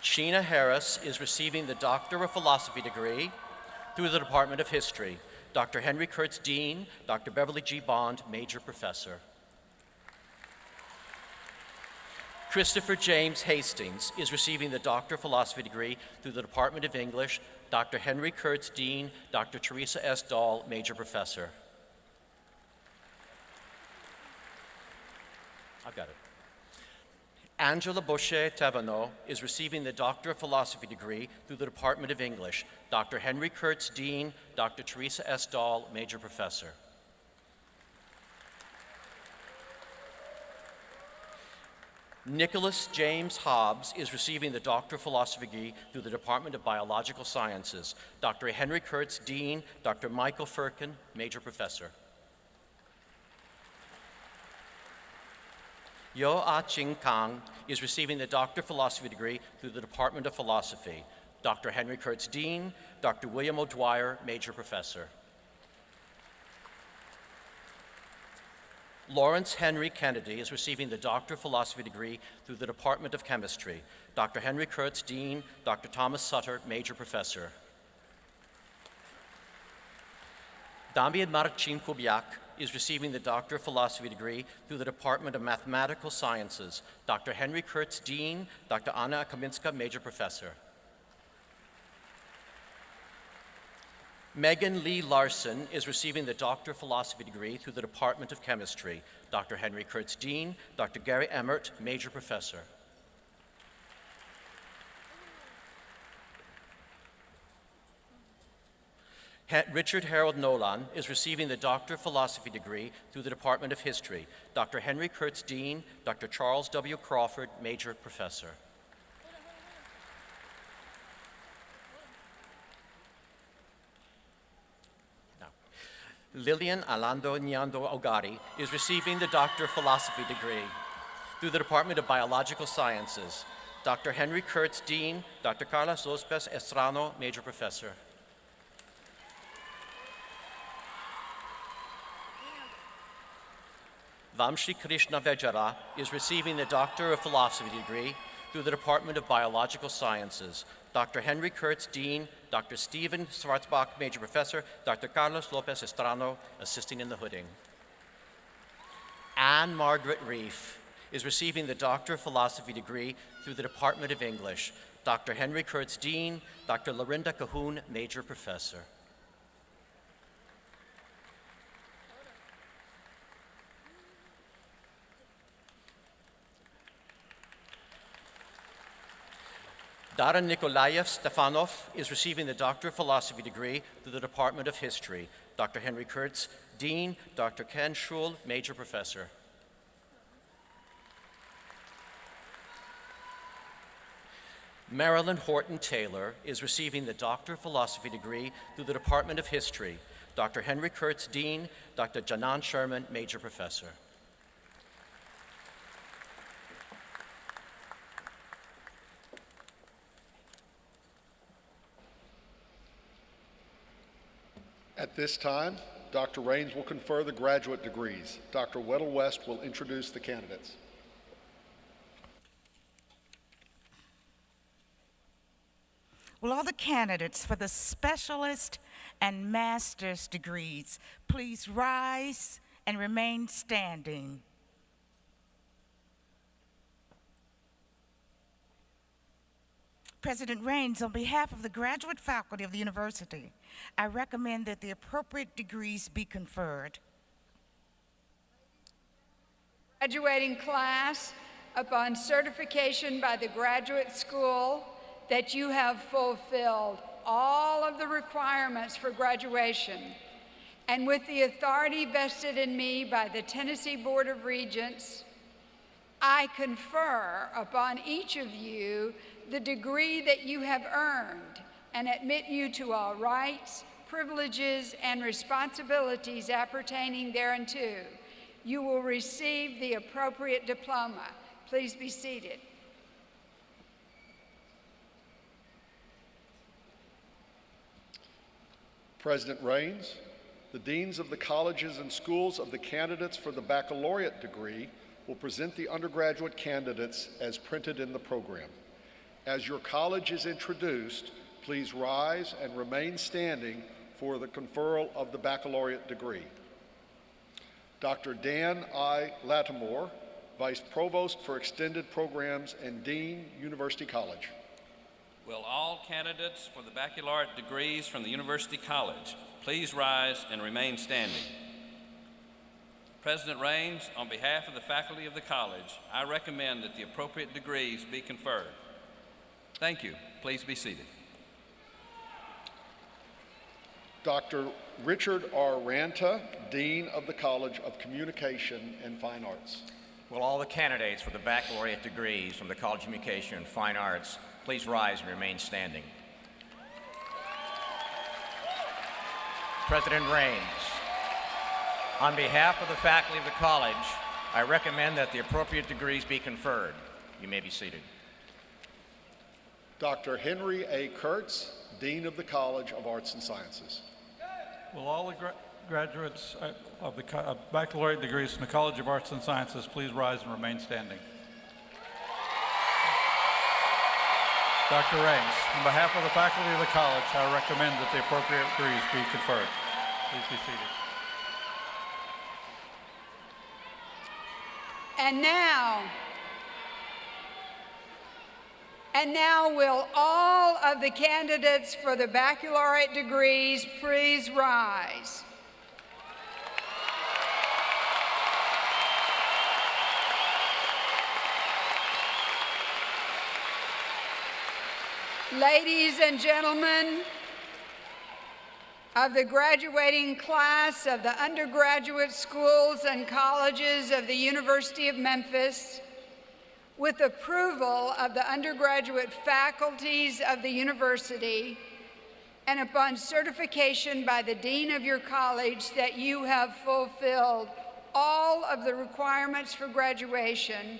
Sheena Harris is receiving the Doctor of Philosophy degree through the Department of History. Dr. Henry Kurtz, Dean. Dr. Beverly G. Bond, Major Professor. Christopher James Hastings is receiving the Doctor of Philosophy degree through the Department of English. Dr. Henry Kurtz, Dean. Dr. Teresa S. Dahl, Major Professor. I've got it. Angela Boucher Tavano is receiving the Doctor of Philosophy degree through the Department of English. Dr. Henry Kurtz, Dean. Dr. Teresa S. Dahl, Major Professor. Nicholas James Hobbs is receiving the Doctor of Philosophy degree through the Department of Biological Sciences. Dr. Henry Kurtz, Dean. Dr. Michael Firkin, Major Professor. Yo Ah-Ching Kang is receiving the Doctor of Philosophy degree through the Department of Philosophy. Dr. Henry Kurtz, Dean. Dr. William O'Dwyer, Major Professor. Lawrence Henry Kennedy is receiving the Doctor of Philosophy degree through the Department of Chemistry. Dr. Henry Kurtz, Dean. Dr. Thomas Sutter, Major Professor. Damian Marcin Kubiak is receiving the Doctor of Philosophy degree through the Department of Mathematical Sciences. Dr. Henry Kurtz, Dean. Dr. Anna Kaminska, Major Professor. Megan Lee Larson is receiving the Doctor of Philosophy degree through the Department of Chemistry. Dr. Henry Kurtz, Dean. Dr. Gary Emmert, Major Professor. Richard Harold Nolan is receiving the Doctor of Philosophy degree through the Department of History. Dr. Henry Kurtz, Dean. Dr. Charles W. Crawford, Major Professor. Now, Lillian Alando Nyando Ogari is receiving the Doctor of Philosophy degree through the Department of Biological Sciences. Dr. Henry Kurtz, Dean. Dr. Carlos Lopez Estrano, Major Professor. Vamshi Krishna Vejara is receiving the Doctor of Philosophy degree through the Department of Biological Sciences. Dr. Henry Kurtz, Dean. Dr. Stephen Schwarzbach, Major Professor. Dr. Carlos Lopez Estrano, assisting in the hooding. Anne Margaret Reef is receiving the Doctor of Philosophy degree through the Department of English. Dr. Henry Kurtz, Dean. Dr. Lorinda Cahoon, Major Professor. Dara Nikolaev Stefanov is receiving the Doctor of Philosophy degree through the Department of History. Dr. Henry Kurtz, Dean. Dr. Ken Schul, Major Professor. Marilyn Horton Taylor is receiving the Doctor of Philosophy degree through the Department of History. Dr. Henry Kurtz, Dean. Dr. Janan Sherman, Major Professor. At this time, Dr. Raines will confer the graduate degrees. Dr. Weddle West will introduce the candidates. Will all the candidates for the specialist and master's degrees please rise and remain standing? President Raines, on behalf of the graduate faculty of the university, I recommend that the appropriate degrees be conferred. Graduating class, upon certification by the graduate school that you have fulfilled all of the requirements for graduation, and with the authority vested in me by the Tennessee Board of Regents, I confer upon each of you the degree that you have earned and admit you to all rights, privileges, and responsibilities appertaining thereunto. You will receive the appropriate diploma. Please be seated. President Raines, the deans of the colleges and schools of the candidates for the baccalaureate degree will present the undergraduate candidates as printed in the program. As your college is introduced, please rise and remain standing for the conferral of the baccalaureate degree. Dr. Dan I. Lattimore, Vice Provost for Extended Programs and Dean, University College. Will all candidates for the baccalaureate degrees from the University College please rise and remain standing? President Raines, on behalf of the faculty of the college, I recommend that the appropriate degrees be conferred. Thank you. Please be seated. Dr. Richard R. Ranta, Dean of the College of Communication and Fine Arts. Will all the candidates for the baccalaureate degrees from the College of Communication and Fine Arts please rise and remain standing? President Raines, on behalf of the faculty of the college, I recommend that the appropriate degrees be conferred. You may be seated. Dr. Henry A. Kurtz, Dean of the College of Arts and Sciences. Will all the graduates of the baccalaureate degrees from the College of Arts and Sciences please rise and remain standing? Dr. Raines, on behalf of the faculty of the college, I recommend that the appropriate degrees be conferred. Please be seated. And now will all of the candidates for the baccalaureate degrees please rise. Ladies and gentlemen of the graduating class of the undergraduate schools and colleges of the University of Memphis, with approval of the undergraduate faculties of the university, and upon certification by the dean of your college that you have fulfilled all of the requirements for graduation,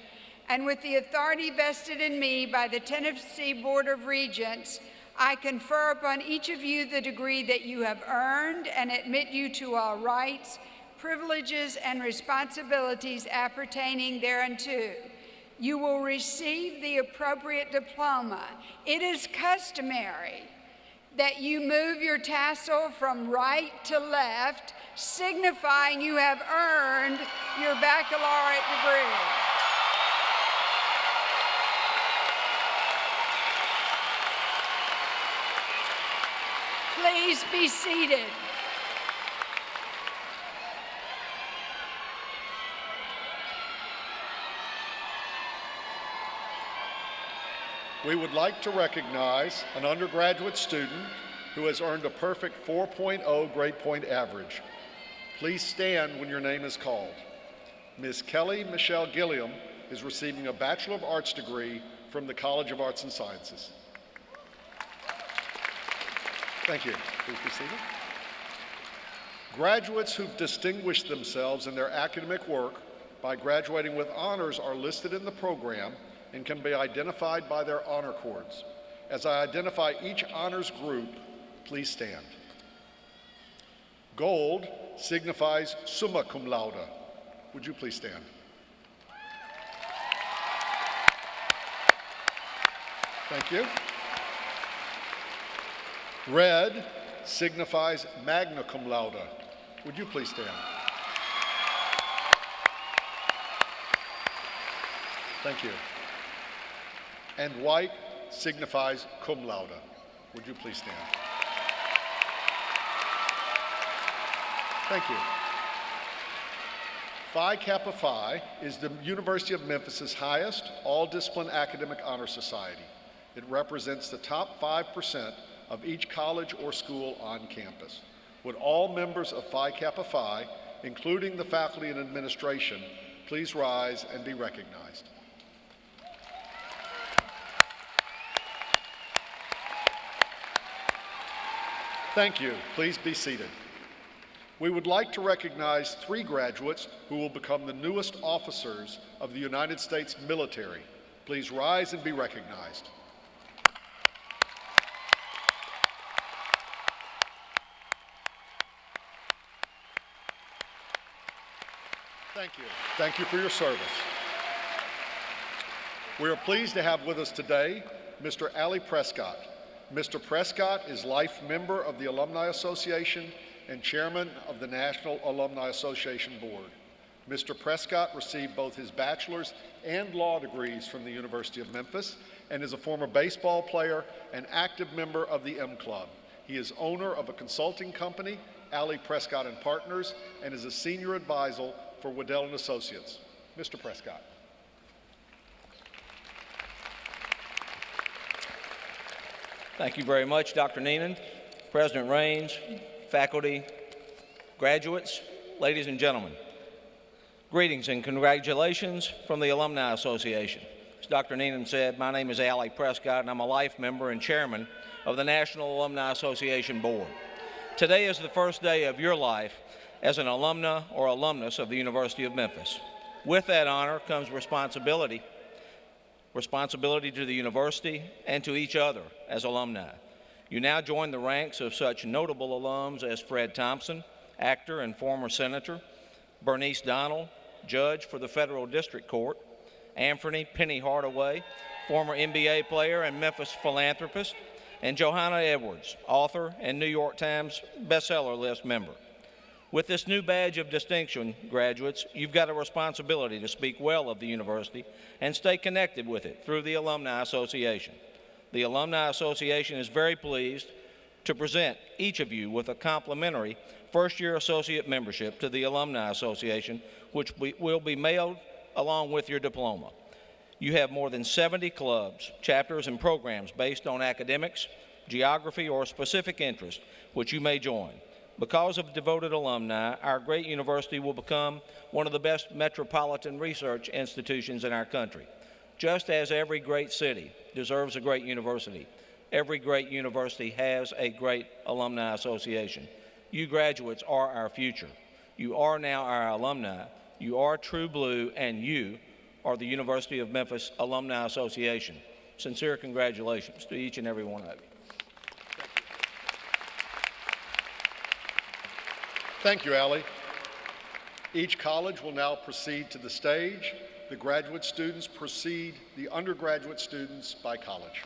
and with the authority vested in me by the Tennessee Board of Regents, I confer upon each of you the degree that you have earned and admit you to all rights, privileges, and responsibilities appertaining thereunto. You will receive the appropriate diploma. It is customary that you move your tassel from right to left, signifying you have earned your baccalaureate degree. Please be seated. We would like to recognize an undergraduate student who has earned a perfect 4.0 grade point average. Please stand when your name is called. Ms. Kelly Michelle Gilliam is receiving a Bachelor of Arts degree from the College of Arts and Sciences. Thank you. Please be seated. Graduates who've distinguished themselves in their academic work by graduating with honors are listed in the program and can be identified by their honor cords. As I identify each honors group, please stand. Gold signifies summa cum laude. Would you please stand? Thank you. Red signifies magna cum laude. Would you please stand? Thank you. And white signifies cum laude. Would you please stand? Thank you. Phi Kappa Phi is the University of Memphis's highest all-discipline academic honor society. It represents the top 5% of each college or school on campus. Would all members of Phi Kappa Phi, including the faculty and administration, please rise and be recognized. Thank you. Please be seated. We would like to recognize 3 graduates who will become the newest officers of the United States military. Please rise and be recognized. Thank you. Thank you for your service. We are pleased to have with us today Mr. Ali Prescott. Mr. Prescott is life member of the Alumni Association and chairman of the National Alumni Association Board. Mr. Prescott received both his bachelor's and law degrees from the University of Memphis and is a former baseball player and active member of the M Club. He is owner of a consulting company, Ali Prescott and Partners, and is a senior advisor for Waddell & Associates. Mr. Prescott. Thank you very much, Dr. Neenan, President Raines, faculty, graduates, ladies and gentlemen. Greetings and congratulations from the Alumni Association. As Dr. Neenan said, my name is Ali Prescott, and I'm a life member and chairman of the National Alumni Association Board. Today is the first day of your life as an alumna or alumnus of the University of Memphis. With that honor comes responsibility to the university and to each other as alumni. You now join the ranks of such notable alums as Fred Thompson, actor and former senator, Bernice Donald, judge for the Federal District Court, Anthony Penny Hardaway, former NBA player and Memphis philanthropist, and Johanna Edwards, author and New York Times bestseller list member. With this new badge of distinction, graduates, you've got a responsibility to speak well of the university and stay connected with it through the Alumni Association. The Alumni Association is very pleased to present each of you with a complimentary first-year associate membership to the Alumni Association, which will be mailed along with your diploma. You have more than 70 clubs, chapters, and programs based on academics, geography, or specific interest, which you may join. Because of devoted alumni, our great university will become one of the best metropolitan research institutions in our country. Just as every great city deserves a great university, every great university has a great alumni association. You graduates are our future. You are now our alumni. You are true blue, and you are the University of Memphis Alumni Association. Sincere congratulations to each and every one of you. Thank you, Ali. Each college will now proceed to the stage. The graduate students precede the undergraduate students by college.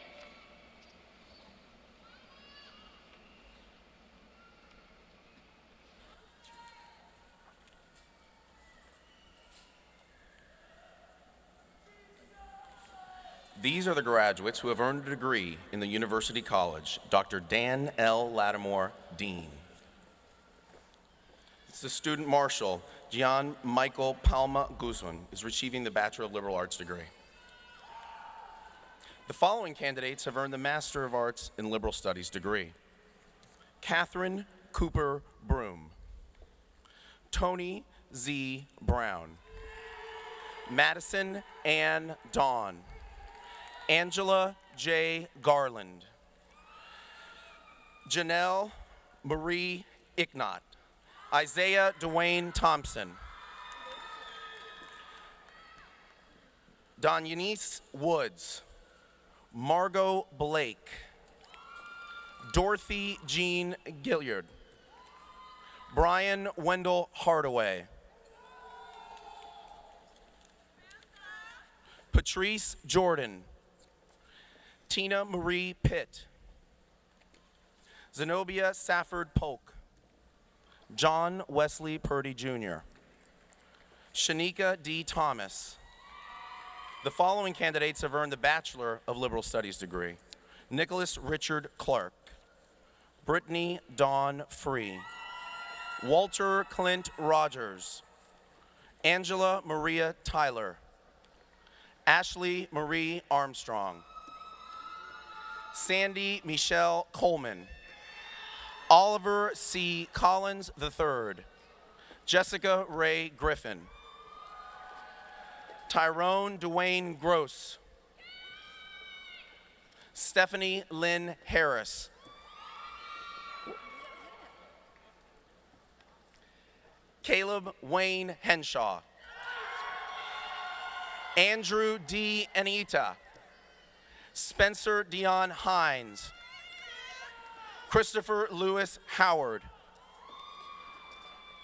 These are the graduates who have earned a degree in the University College. Dr. Dan L. Lattimore, Dean. The student marshal, Gian Michael Palma Guzman, is receiving the Bachelor of Liberal Arts degree. The following candidates have earned the Master of Arts in Liberal Studies degree. Catherine Cooper Broom, Tony Z. Brown, Madison Ann Dawn, Angela J. Garland, Janelle Marie Icknott, Isaiah Dwayne Thompson, Donyanice Woods, Margot Blake, Dorothy Jean Gilliard, Brian Wendell Hardaway, Patrice Jordan, Tina Marie Pitt, Zenobia Safford Polk, John Wesley Purdy Jr., Shanika D. Thomas, The following candidates have earned the Bachelor of Liberal Studies degree: Nicholas Richard Clark, Brittany Dawn Free, Walter Clint Rogers, Angela Maria Tyler, Ashley Marie Armstrong, Sandy Michelle Coleman, Oliver C. Collins III, Jessica Ray Griffin, Tyrone Dwayne Gross, Stephanie Lynn Harris, Caleb Wayne Henshaw, Andrew D. Anita, Spencer Dion Hines, Christopher Lewis Howard,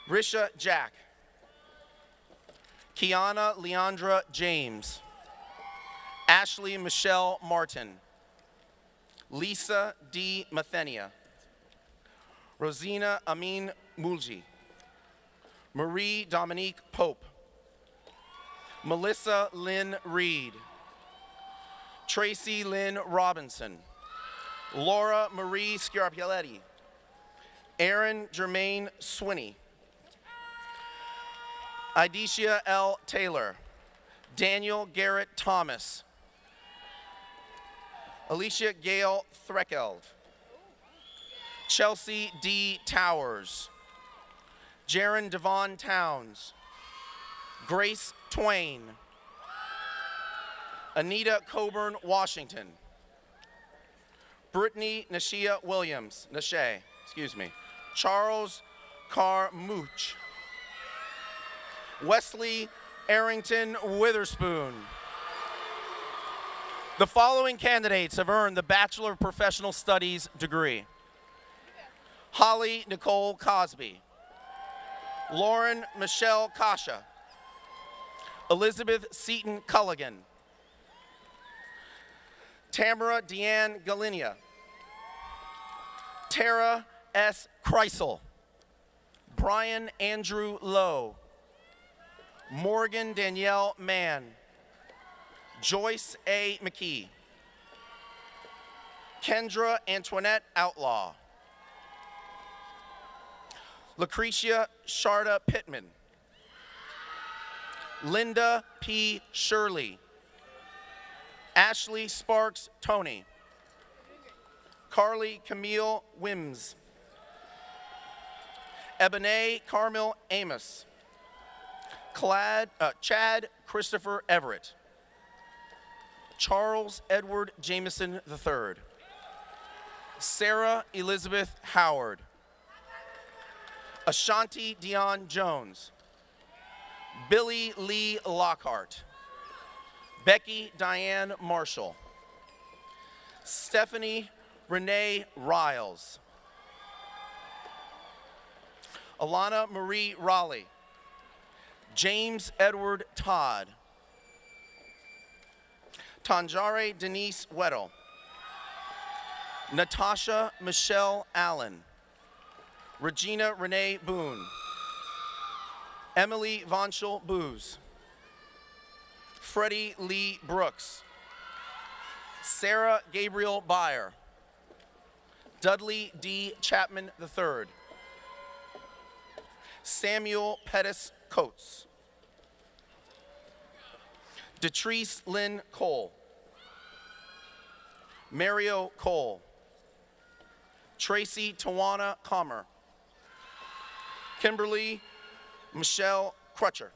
Risha Jack, Kiana Leandra James, Ashley Michelle Martin, Lisa D. Mathenia, Rosina Amin Mulji, Marie Dominique Pope, Melissa Lynn Reed, Tracy Lynn Robinson, Laura Marie Scarpialetti, Aaron Jermaine Swinney, Idecia L. Taylor, Daniel Garrett Thomas, Alicia Gail Threkeld, Chelsea D. Towers, Jaron Devon Towns, Grace Twain, Anita Coburn Washington, Brittany Nashia Williams, Charles Carr Mooch, Wesley Arrington Witherspoon. The following candidates have earned the Bachelor of Professional Studies degree: Holly Nicole Cosby, Lauren Michelle Kasha, Elizabeth Seaton Culligan, Tamara Deanne Galinia, Tara S. Kreisel, Brian Andrew Lowe, Morgan Danielle Mann, Joyce A. McKee, Kendra Antoinette Outlaw, Lucretia Sharda Pittman, Linda P. Shirley, Ashley Sparks Tony, Carly Camille Wims, Ebony Carmel Amos, Chad Christopher Everett, Charles Edward Jameson III, Sarah Elizabeth Howard, Ashanti Dion Jones, Billy Lee Lockhart, Becky Diane Marshall, Stephanie Renee Riles, Alana Marie Raleigh, James Edward Todd, Tanjare Denise Weddle, Natasha Michelle Allen, Regina Renee Boone, Emily Vonchel Booz, Freddie Lee Brooks, Sarah Gabriel Byer, Dudley D. Chapman III, Samuel Pettis Coates, Detrice Lynn Cole, Mario Cole, Tracy Tawana Comer, Kimberly Michelle Crutcher,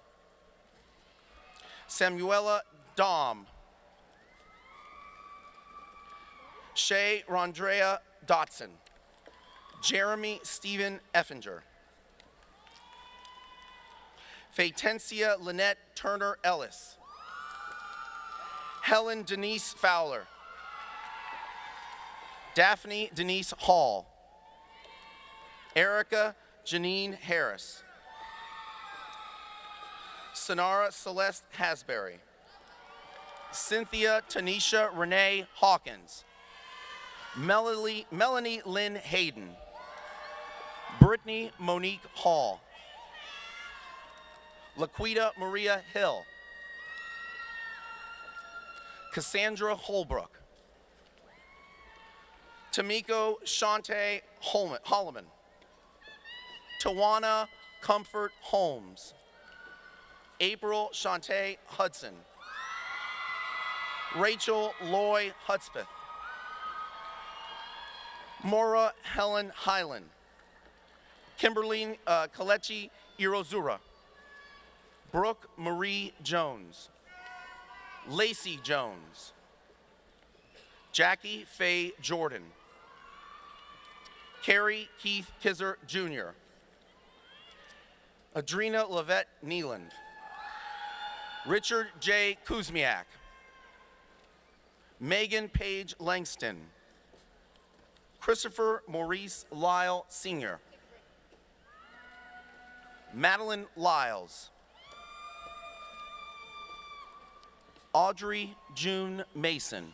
Samuela Dom, Shay Rondrea Dotson, Jeremy Stephen Effinger, Fatencia Lynette Turner Ellis, Helen Denise Fowler, Daphne Denise Hall, Erica Janine Harris, Sonara Celeste Hasbury, Cynthia Tanisha Renee Hawkins, Melanie Lynn Hayden, Brittany Monique Hall, Laquita Maria Hill, Cassandra Holbrook. Tamiko Shante Holloman. Tawana Comfort Holmes. April Shante Hudson. Rachel Loy Hudspeth. Maura Helen Highland. Kimberly Kalechi Irozura. Brooke Marie Jones. Lacey Jones. Jackie Faye Jordan. Carrie Keith Kizzer Jr. Adrina Lavette Neeland. Richard J. Kuzmiak. Megan Page Langston. Christopher Maurice Lyle Sr. Madeline Lyles. Audrey June Mason.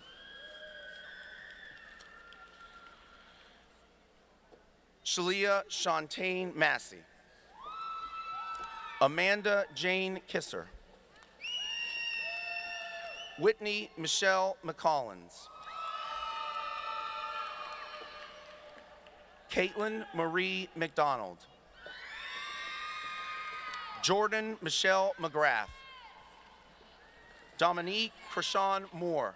Shalia Shantaine Massey. Amanda Jane Kisser. Whitney Michelle McCollins. Caitlin Marie McDonald. Jordan Michelle McGrath. Dominique Krishan Moore.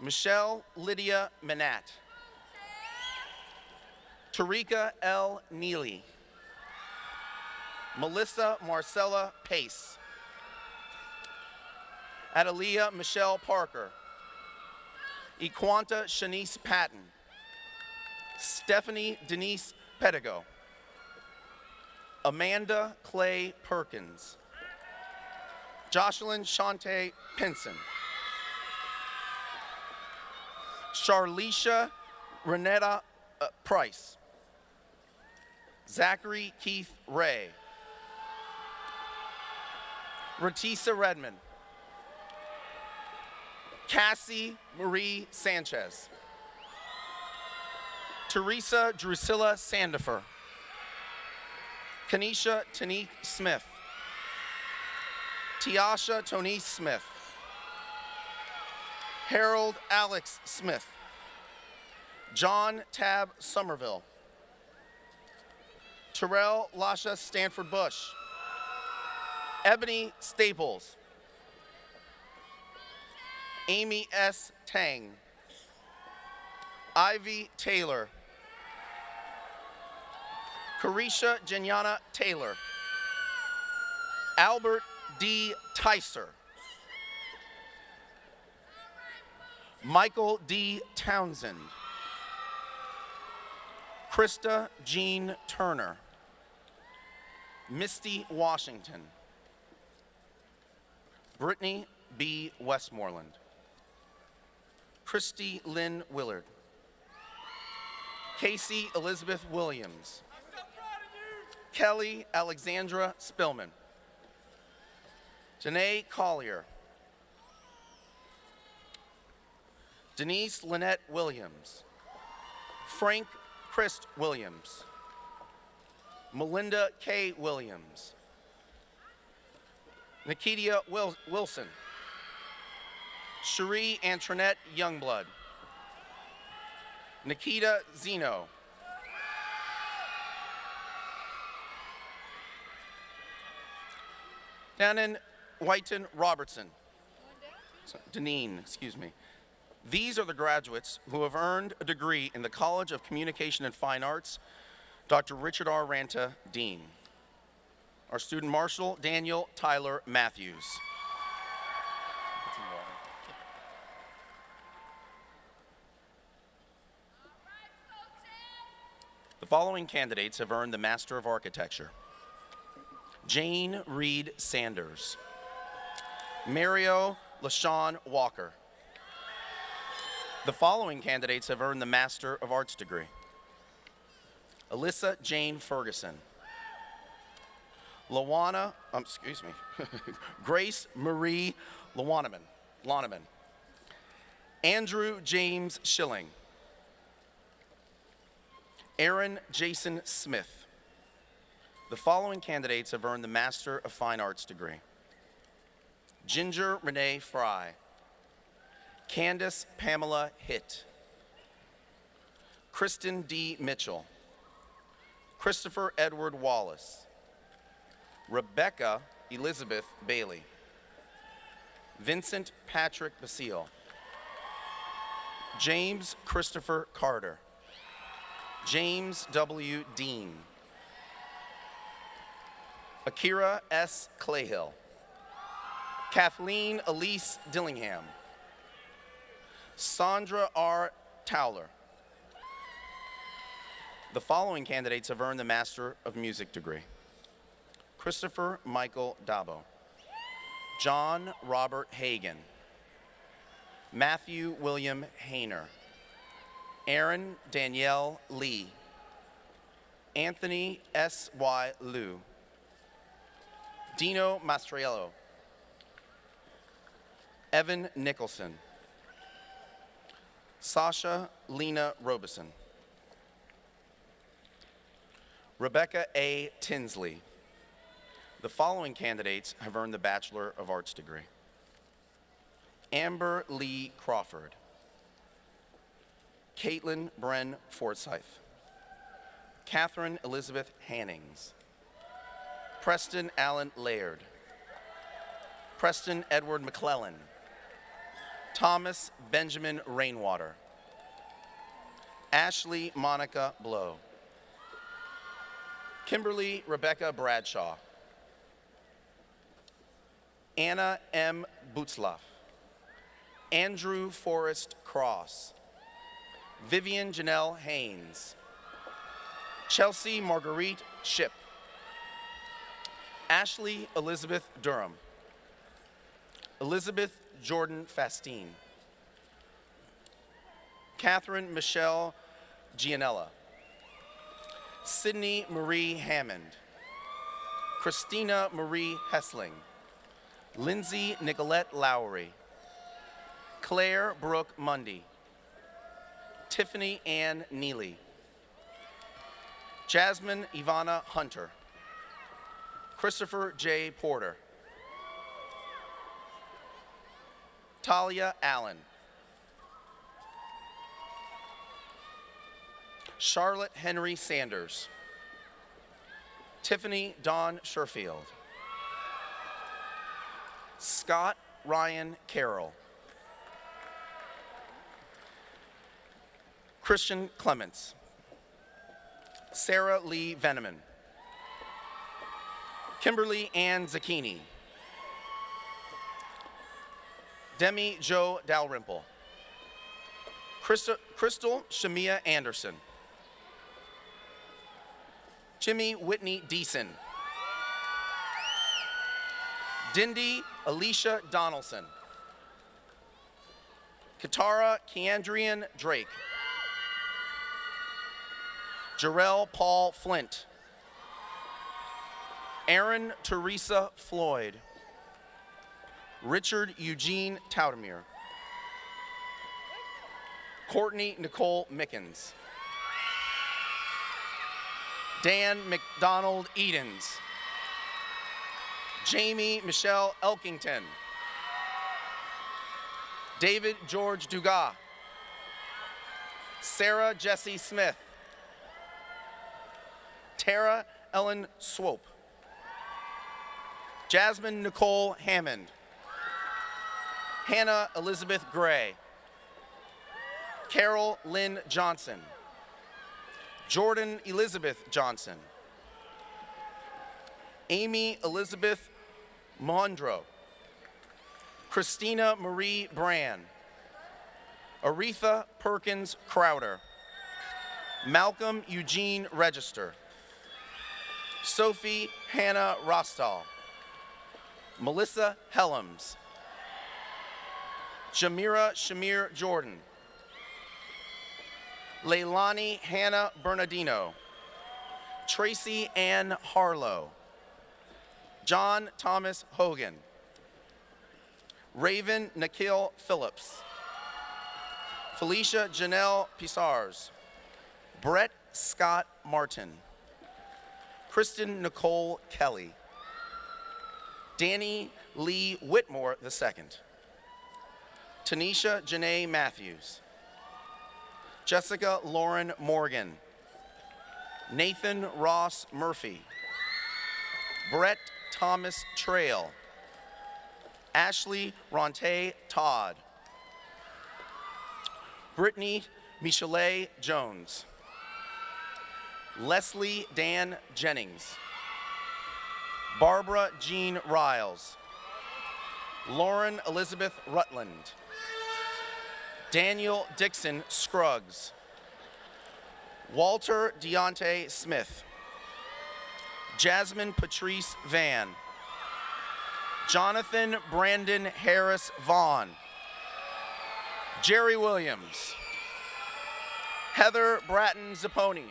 Michelle Lydia Manat. Tarika L. Neely. Melissa Marcella Pace. Adelia Michelle Parker. Equanta Shanice Patton. Stephanie Denise Pedigo. Amanda Clay Perkins. Jocelyn Shante Pinson. Charlisha Renetta Price. Zachary Keith Ray. Ratisa Redmond. Cassie Marie Sanchez. Teresa Drusilla Sandifer. Kanisha Tanique Smith. Tiasha Tony Smith. Harold Alex Smith. John Tab Somerville. Terrell Lasha Stanford Bush. Ebony Staples. Amy S. Tang. Ivy Taylor. Carisha Janyana Taylor. Albert D. Tyser. Michael D. Townsend. Krista Jean Turner. Misty Washington. Brittany B. Westmoreland. Christy Lynn Willard. Casey Elizabeth Williams. Kelly Alexandra Spillman. Janae Collier. Denise Lynette Williams. Frank Christ Williams. Melinda K. Williams. Nikitia Wilson. Cherie Antoinette Youngblood. Nikita Zeno. Danon Whiten Robertson. Deneen, excuse me. These are the graduates who have earned a degree in the College of Communication and Fine Arts. Dr. Richard R. Ranta, Dean. Our student marshal, Daniel Tyler Matthews. The following candidates have earned the Master of Architecture. Jane Reed Sanders. Mario LaShawn Walker. The following candidates have earned the Master of Arts degree. Alyssa Jane Ferguson. Grace Marie Loneman. Andrew James Schilling. Aaron Jason Smith. The following candidates have earned the Master of Fine Arts degree. Ginger Renee Fry. Candace Pamela Hitt. Kristen D. Mitchell. Christopher Edward Wallace. Rebecca Elizabeth Bailey. Vincent Patrick Basile. James Christopher Carter. James W. Dean. Akira S. Clayhill. Kathleen Elise Dillingham. Sandra R. Towler. The following candidates have earned the Master of Music degree: Christopher Michael Dabo, John Robert Hagan, Matthew William Hayner, Aaron Danielle Lee, Anthony S.Y. Liu, Dino Mastriello, Evan Nicholson, Sasha Lena Robeson, Rebecca A. Tinsley. The following candidates have earned the Bachelor of Arts degree: Amber Lee Crawford, Caitlin Bren Forsyth, Catherine Elizabeth Hannings, Preston Allen Laird, Preston Edward McClellan, Thomas Benjamin Rainwater, Ashley Monica Blow, Kimberly Rebecca Bradshaw, Anna M. Butzlaff, Andrew Forrest Cross, Vivian Janelle Haynes, Chelsea Marguerite Ship, Ashley Elizabeth Durham, Elizabeth Jordan Fastine, Catherine Michelle Gianella, Sydney Marie Hammond, Christina Marie Hessling, Lindsay Nicolette Lowry, Claire Brooke Mundy, Tiffany Ann Neely, Jasmine Ivana Hunter, Christopher J. Porter, Talia Allen, Charlotte Henry Sanders, Tiffany Dawn Sherfield, Scott Ryan Carroll, Christian Clements, Sarah Lee Veneman, Kimberly Ann Zucchini, Demi Jo Dalrymple, Crystal Shamia Anderson, Jimmy Whitney Deason, Dindy Alicia Donaldson, Katara Keandrian Drake, Jarrell Paul Flint, Aaron Teresa Floyd, Richard Eugene Tautemir, Courtney Nicole Mickens, Dan McDonald Edens, Jamie Michelle Elkington, David George Dugas, Sarah Jessie Smith, Tara Ellen Swope, Jasmine Nicole Hammond, Hannah Elizabeth Gray, Carol Lynn Johnson, Jordan Elizabeth Johnson, Amy Elizabeth Mondro, Christina Marie Brand, Aretha Perkins Crowder, Malcolm Eugene Register, Sophie Hannah Rostal, Melissa Helms, Jamira Shamir Jordan, Leilani Hannah Bernardino, Tracy Ann Harlow, John Thomas Hogan, Raven Nikhil Phillips, Felicia Janelle Pisars, Brett Scott Martin, Kristen Nicole Kelly, Danny Lee Whitmore II, Tanisha Janae Matthews. Jessica Lauren Morgan. Nathan Ross Murphy. Brett Thomas Trail. Ashley Ronte Todd. Brittany Michelet Jones. Leslie Dan Jennings. Barbara Jean Riles. Lauren Elizabeth Rutland. Daniel Dixon Scruggs. Walter Deontay Smith. Jasmine Patrice Van. Jonathan Brandon Harris Vaughn. Jerry Williams. Heather Bratton Zapponi.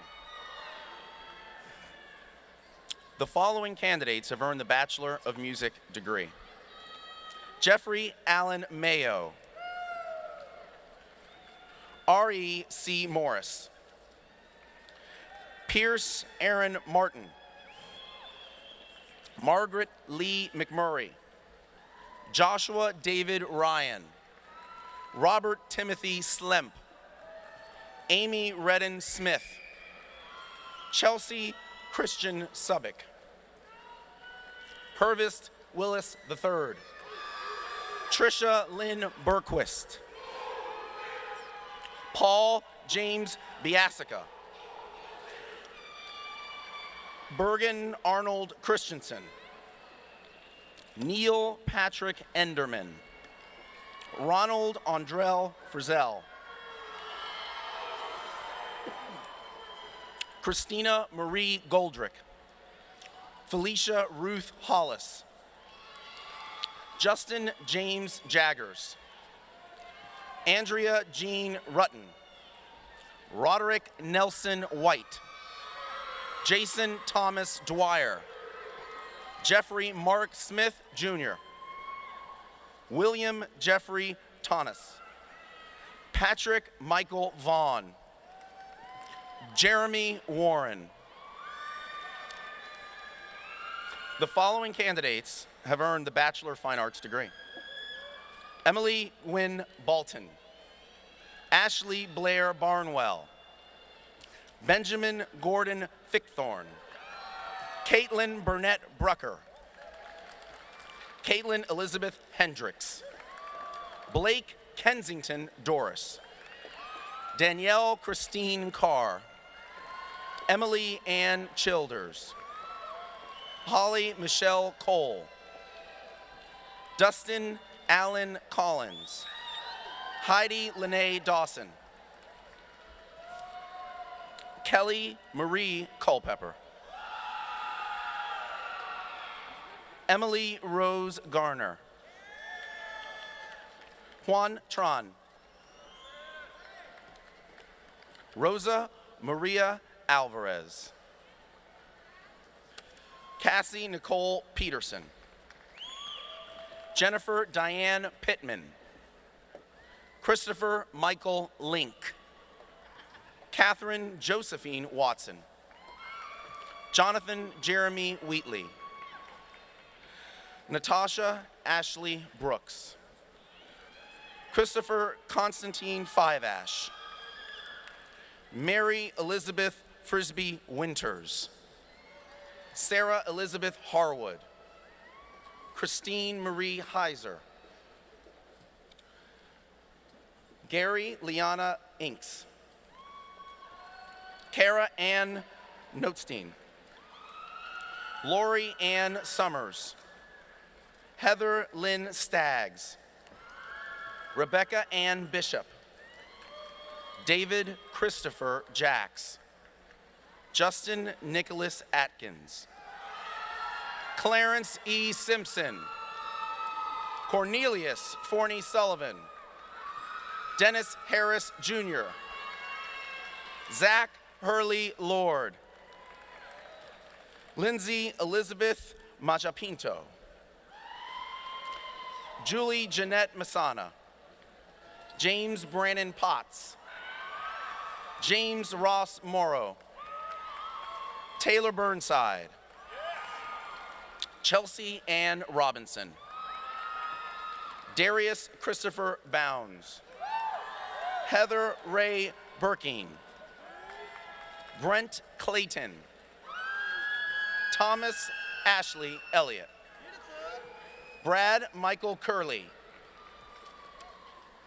The following candidates have earned the Bachelor of Music degree. Jeffrey Allen Mayo. R.E.C. Morris. Pierce Aaron Martin. Margaret Lee McMurray. Joshua David Ryan. Robert Timothy Slemp. Amy Redden Smith. Chelsea Christian Subick. Purvis Willis III. Trisha Lynn Berquist. Paul James Biasica. Bergen Arnold Christensen. Neil Patrick Enderman. Ronald Andrell Frizzell. Christina Marie Goldrick. Felicia Ruth Hollis. Justin James Jaggers. Andrea Jean Rutten. Roderick Nelson White. Jason Thomas Dwyer. Jeffrey Mark Smith Jr. William Jeffrey Tonis. Patrick Michael Vaughn. Jeremy Warren. The following candidates have earned the Bachelor of Fine Arts degree. Emily Wynn Balton. Ashley Blair Barnwell. Benjamin Gordon Fickthorn. Caitlin Burnett Brucker. Caitlin Elizabeth Hendricks. Blake Kensington Doris. Danielle Christine Carr. Emily Ann Childers. Holly Michelle Cole. Dustin Allen Collins. Heidi Lene Dawson. Kelly Marie Culpepper. Emily Rose Garner. Juan Tron. Rosa Maria Alvarez. Cassie Nicole Peterson. Jennifer Diane Pittman. Christopher Michael Link. Catherine Josephine Watson. Jonathan Jeremy Wheatley. Natasha Ashley Brooks. Christopher Constantine Fiveash. Mary Elizabeth Frisbee Winters. Sarah Elizabeth Harwood. Christine Marie Heiser. Gary Liana Inks. Kara Ann Notstein. Lori Ann Summers. Heather Lynn Staggs. Rebecca Ann Bishop. David Christopher Jacks. Justin Nicholas Atkins. Clarence E. Simpson. Cornelius Forney Sullivan. Dennis Harris Jr. Zach Hurley Lord. Lindsay Elizabeth Majapinto. Julie Jeanette Masana. James Brannon Potts. James Ross Morrow. Taylor Burnside. Chelsea Ann Robinson. Darius Christopher Bounds. Heather Ray Burking. Brent Clayton. Thomas Ashley Elliott. Brad Michael Curley.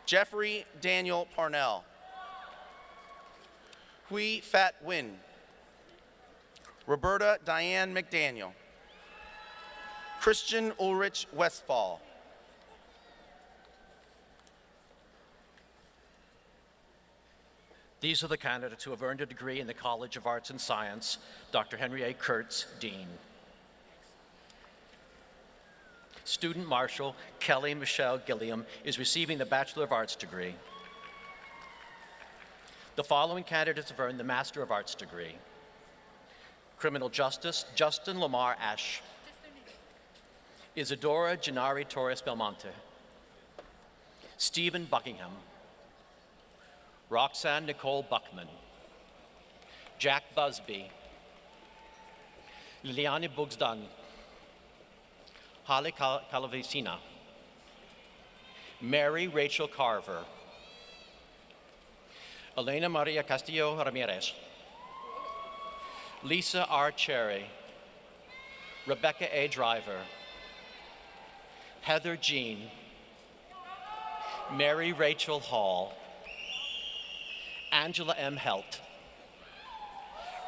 Jeffrey Daniel Parnell. Hui Fat Win. Roberta Diane McDaniel. Christian Ulrich Westphal. These are the candidates who have earned a degree in the College of Arts and Science. Dr. Henry A. Kurtz, Dean. Student Marshal Kelly Michelle Gilliam is receiving the Bachelor of Arts degree. The following candidates have earned the Master of Arts degree. Criminal Justice Justin Lamar Ash. Isadora Gennari Torres Belmonte. Stephen Buckingham. Roxanne Nicole Buckman. Jack Busby. Liliane Bugsdan. Holly Calavicina. Mary Rachel Carver. Elena Maria Castillo Ramirez. Lisa R. Cherry. Rebecca A. Driver. Heather Jean. Mary Rachel Hall. Angela M. Helt.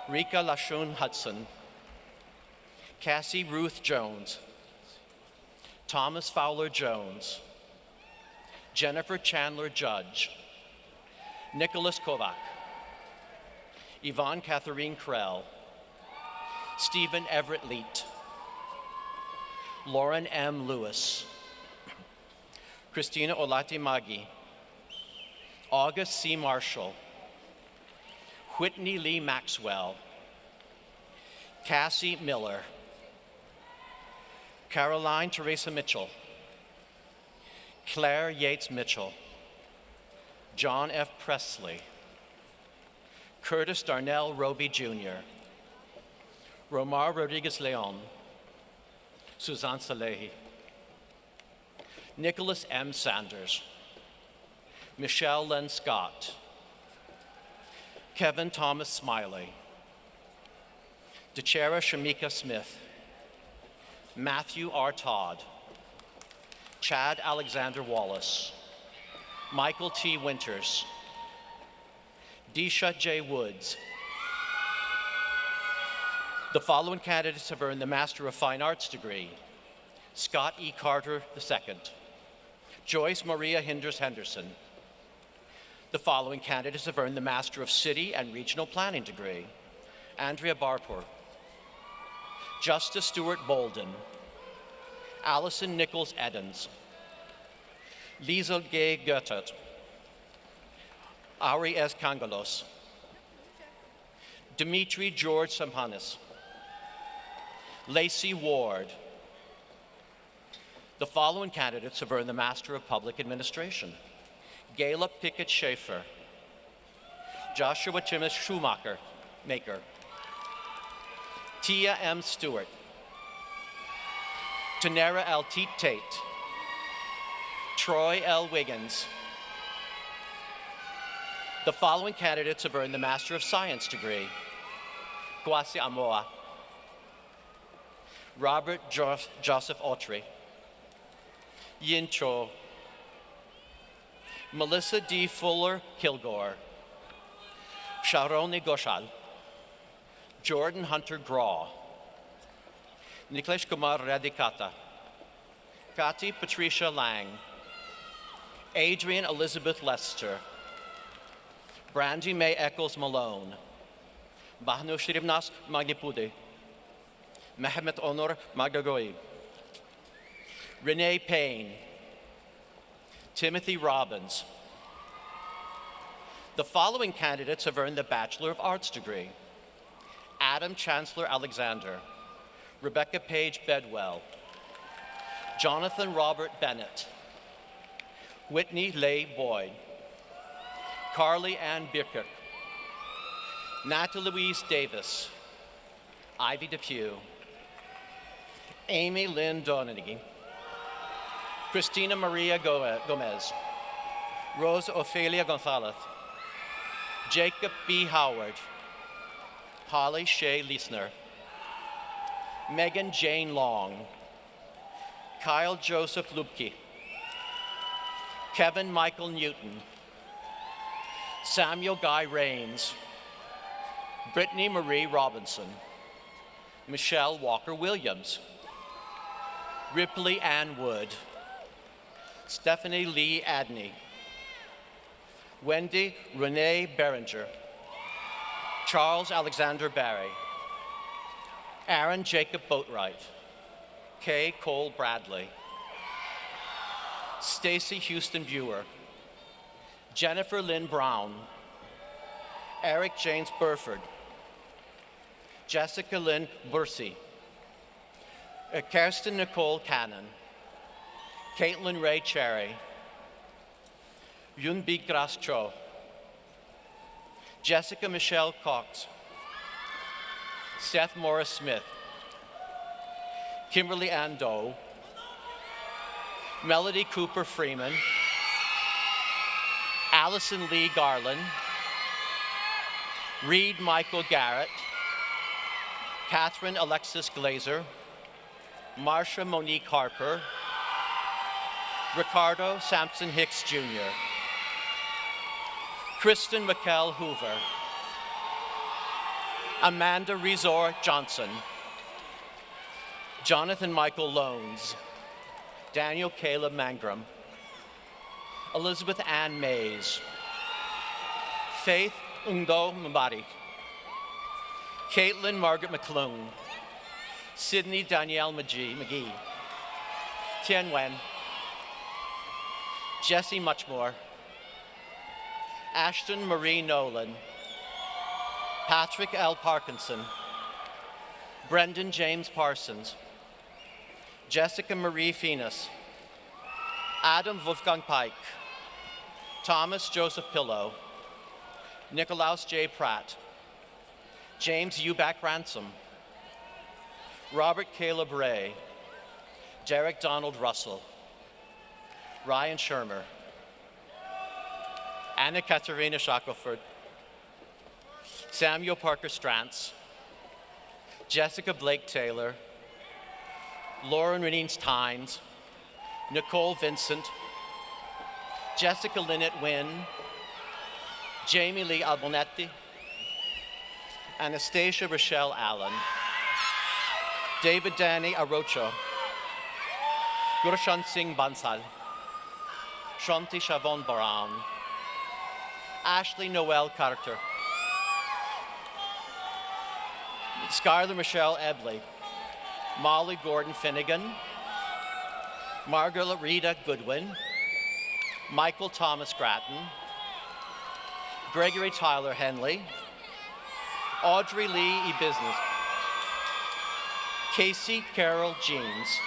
Rika Lashun Hudson. Cassie Ruth Jones. Thomas Fowler Jones. Jennifer Chandler Judge. Nicholas Kovac. Yvonne Catherine Krell. Stephen Everett Leet. Lauren M. Lewis. Christina Olati Magi. August C. Marshall. Whitney Lee Maxwell. Cassie Miller. Caroline Teresa Mitchell. Claire Yates Mitchell. John F. Presley. Curtis Darnell Roby Jr. Romar Rodriguez Leon. Suzanne Salehi. Nicholas M. Sanders. Michelle Len Scott. Kevin Thomas Smiley. DeChera Shamika Smith. Matthew R. Todd. Chad Alexander Wallace. Michael T. Winters. Disha J. Woods. The following candidates have earned the Master of Fine Arts degree. Scott E. Carter II. Joyce Maria Hinders Henderson. The following candidates have earned the Master of City and Regional Planning degree. Andrea Barpur. Justice Stewart Bolden. Allison Nichols Edens. Liesel G. Goethert. Ari S. Kangalos. Dimitri George Sampanis. Lacey Ward. The following candidates have earned the Master of Public Administration. Gayla Pickett Schaefer. Joshua Timmis Schumacher, Maker. Tia M. Stewart. Tanera L. Teet Tate. Troy L. Wiggins. The following candidates have earned the Master of Science degree. Kwasi Amoa. Robert Joseph Autry. Yin Cho. Melissa D. Fuller Kilgore. Sharoni Goshal. Jordan Hunter Graw. Niklesh Kumar Radikata. Kati Patricia Lang. Adrian Elizabeth Lester. Brandy May Eccles Malone. Bahnu Shiribnas Magnipudi. Mehmet Onur Magagoi. Renee Payne. Timothy Robbins. The following candidates have earned the Bachelor of Arts degree. Adam Chancellor Alexander. Rebecca Page Bedwell. Jonathan Robert Bennett. Whitney Leigh Boyd. Carly Ann Birkert. Natalie Louise Davis. Ivy Depew. Amy Lynn Donaghy. Cristina Maria Gomez, Rosa Ofelia Gonzalez, Jacob B. Howard, Holly Shea Leisner, Megan Jane Long, Kyle Joseph Lubke, Kevin Michael Newton, Samuel Guy Rains, Brittany Marie Robinson, Michelle Walker Williams, Ripley Ann Wood, Stephanie Lee Adney, Wendy Renee Berenger, Charles Alexander Barry, Aaron Jacob Boatwright, Kay Cole Bradley, Stacy Houston Buer, Jennifer Lynn Brown, Eric James Burford, Jessica Lynn Bursey, Kirsten Nicole Cannon, Caitlin Ray Cherry, Yunbi Gras Cho, Jessica Michelle Cox, Seth Morris Smith, Kimberly Ann Doe, Melody Cooper Freeman, Allison Lee Garland, Reed Michael Garrett, Catherine Alexis Glazer, Marsha Monique Harper, Ricardo Sampson Hicks Jr., Kristen McKell Hoover, Amanda Rezor Johnson, Jonathan Michael Loans, Daniel Caleb Mangrum, Elizabeth Ann Mays, Faith Undo Mbari, Caitlin Margaret McClung, Sydney Danielle McGee, Tien Wen, Jesse Muchmore, Ashton Marie Nolan, Patrick L. Parkinson, Brendan James Parsons, Jessica Marie Finas, Adam Wolfgang Pike, Thomas Joseph Pillow, Nicolaus J. Pratt, James Euback Ransom, Robert Caleb Ray, Derek Donald Russell, Ryan Shermer, Anna Katerina Shackelford, Samuel Parker Strantz, Jessica Blake Taylor, Lauren Renines Tynes, Nicole Vincent, Jessica Lynette Wynn, Jamie Lee Albonetti, Anastasia Rochelle Allen, David Danny Arocho, Gurshan Singh Bansal, Shanti Shavon Brown, Ashley Noel Carter, Skylar Michelle Ebley, Molly Gordon Finnegan, Margaret Rita Goodwin, Michael Thomas Gratton, Gregory Tyler Henley, Audrey Lee E. Business, Casey Carol Jeans,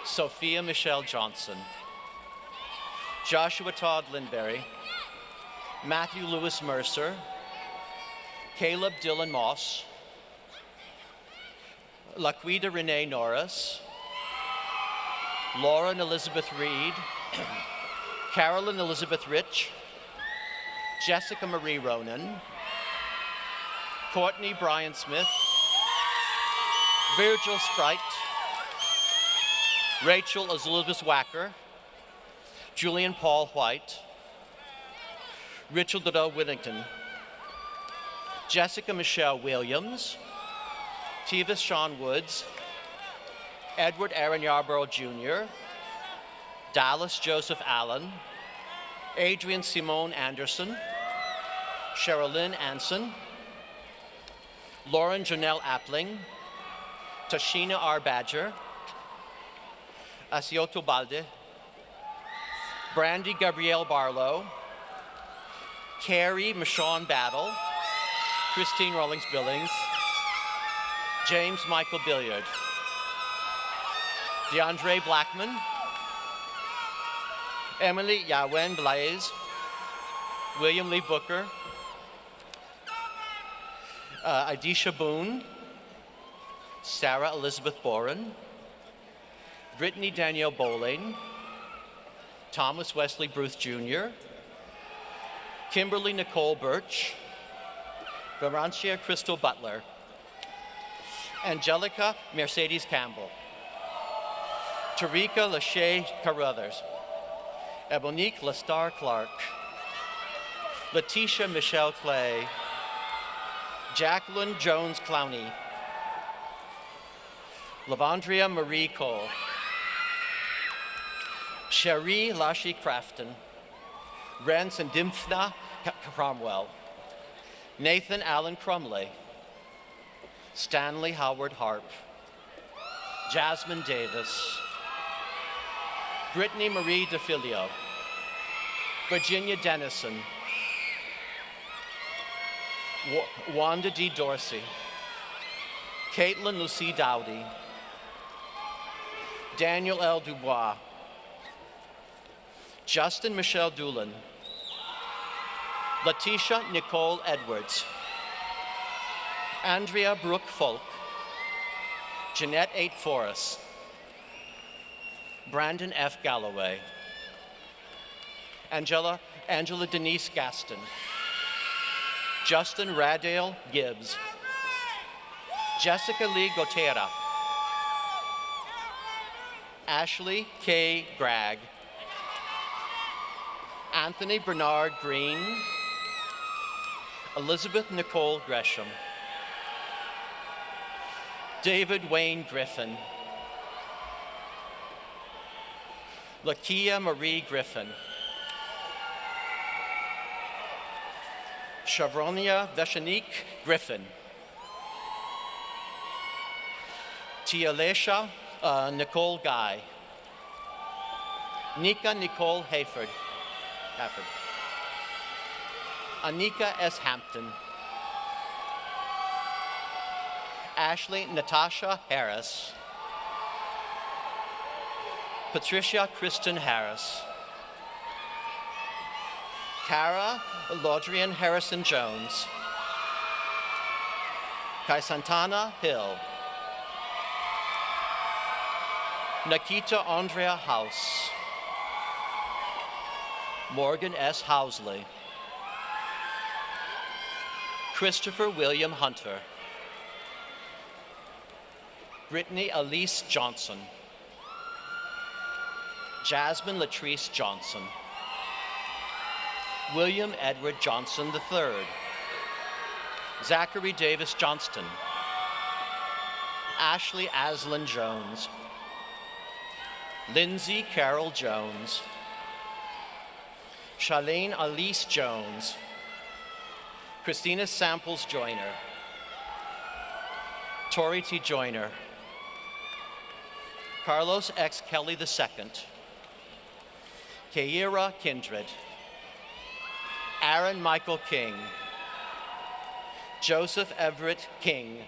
Sophia Michelle Johnson, Joshua Todd Lindberry, Matthew Lewis Mercer, Caleb Dylan Moss, Laquita Renee Norris, Lauren Elizabeth Reed, Carolyn Elizabeth Rich, Jessica Marie Ronan, Courtney Brian Smith, Virgil Sprite, Rachel Elizabeth Wacker, Julian Paul White, Richard Dodo Whittington, Jessica Michelle Williams, Tevis Sean Woods, Edward Aaron Yarborough Jr., Dallas Joseph Allen, Adrian Simone Anderson, Sherilyn Anson, Lauren Janelle Appling, Tashina R. Badger, Asioto Balde, Brandy Gabrielle Barlow, Carrie Michonne Battle, Christine Rawlings Billings, James Michael Billiard, DeAndre Blackman, Emily Yawen Blaze, William Lee Booker, Idisha Boone, Sarah Elizabeth Boren, Brittany Danielle Bowling, Thomas Wesley Bruce Jr., Kimberly Nicole Birch, Verantia Crystal Butler, Angelica Mercedes Campbell, Tarika Lachey Carruthers, Ebonique Lestar Clark, Letitia Michelle Clay, Jacqueline Jones Clowney, Lavandria Marie Cole, Cherie Lashi Crafton, Rance and Dimphna Cromwell, Nathan Allen Crumley, Stanley Howard Harp, Jasmine Davis, Brittany Marie DeFilio, Virginia Dennison, Wanda D. Dorsey, Caitlin Lucie Dowdy, Daniel L. Dubois, Justin Michelle Doolin, Letitia Nicole Edwards, Andrea Brooke Folk, Jeanette 8 Forrest, Brandon F. Galloway, Angela Denise Gaston, Justin Radale Gibbs, Jessica Lee Gotera, Ashley K. Bragg, Anthony Bernard Green, Elizabeth Nicole Gresham, David Wayne Griffin, Lakia Marie Griffin, Chavronia Veshanique Griffin, Tialesha Nicole Guy, Nika Nicole Hayford, Anika S. Hampton, Ashley Natasha Harris, Patricia Kristen Harris, Cara Laudrian Harrison Jones, Kai Santana Hill, Nikita Andrea House, Morgan S. Housley, Christopher William Hunter, Brittany Elise Johnson, Jasmine Latrice Johnson, William Edward Johnson III, Zachary Davis Johnston, Ashley Aslan Jones, Lindsay Carol Jones, Charlene Elise Jones, Christina Samples Joyner, Tori T. Joyner, Carlos X. Kelly II, Keira Kindred, Aaron Michael King, Joseph Everett King,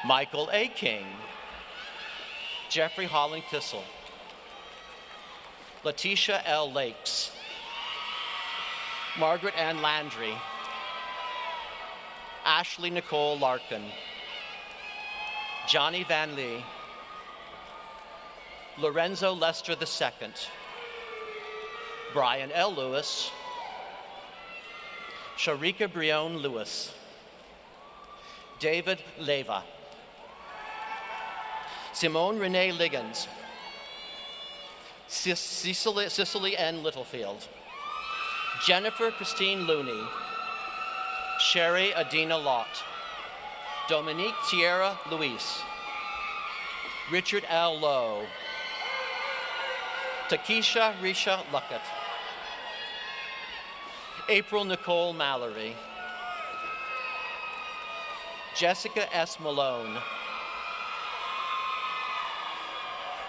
Michael A. King, Jeffrey Holland Kissel, Letitia L. Lakes, Margaret Ann Landry, Ashley Nicole Larkin, Johnny Van Lee, Lorenzo Lester II, Brian L. Lewis, Sharika Brione Lewis, David Leva, Simone Renee Liggins, Cicely N. Littlefield, Jennifer Christine Looney, Sherry Adina Lott, Dominique Tierra Luis, Richard L. Lowe, Takesha Risha Luckett, April Nicole Mallory, Jessica S. Malone,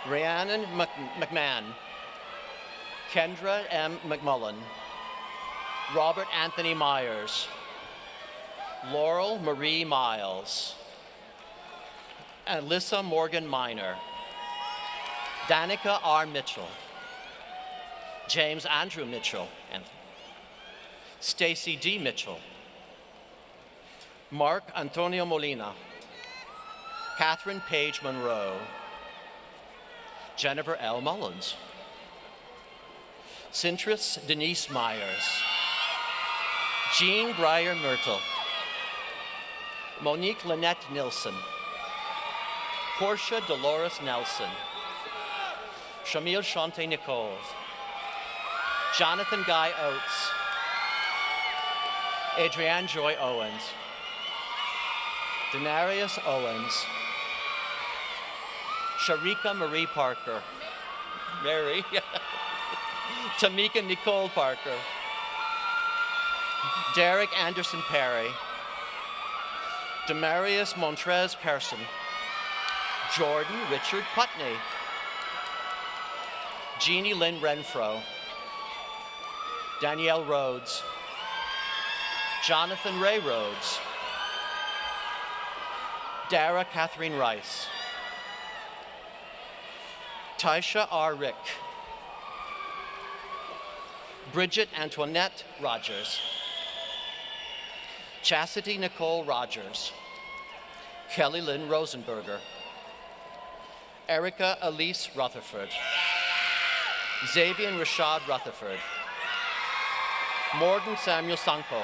Rhiannon McMahon, Kendra M. McMullen, Robert Anthony Myers, Laurel Marie Miles, Alyssa Morgan Minor, Danica R. Mitchell, James Andrew Mitchell, and Stacy D. Mitchell, Mark Antonio Molina, Catherine Page Monroe, Jennifer L. Mullins. Cintris Denise Myers. Jean Breyer Myrtle. Monique Lynette Nilsson. Portia Dolores Nelson. Shamil Shante Nichols. Jonathan Guy Oates. Adrienne Joy Owens. Denarius Owens. Sharika Marie Parker. Mary. Tamika Nicole Parker. Derek Anderson Perry. Demarius Montrez Person. Jordan Richard Putney. Jeannie Lynn Renfro. Danielle Rhodes. Jonathan Ray Rhodes. Dara Catherine Rice. Taisha R. Rick. Bridget Antoinette Rogers. Chastity Nicole Rogers. Kelly Lynn Rosenberger. Erica Elise Rutherford. Xavier Rashad Rutherford. Morgan Samuel Sanko.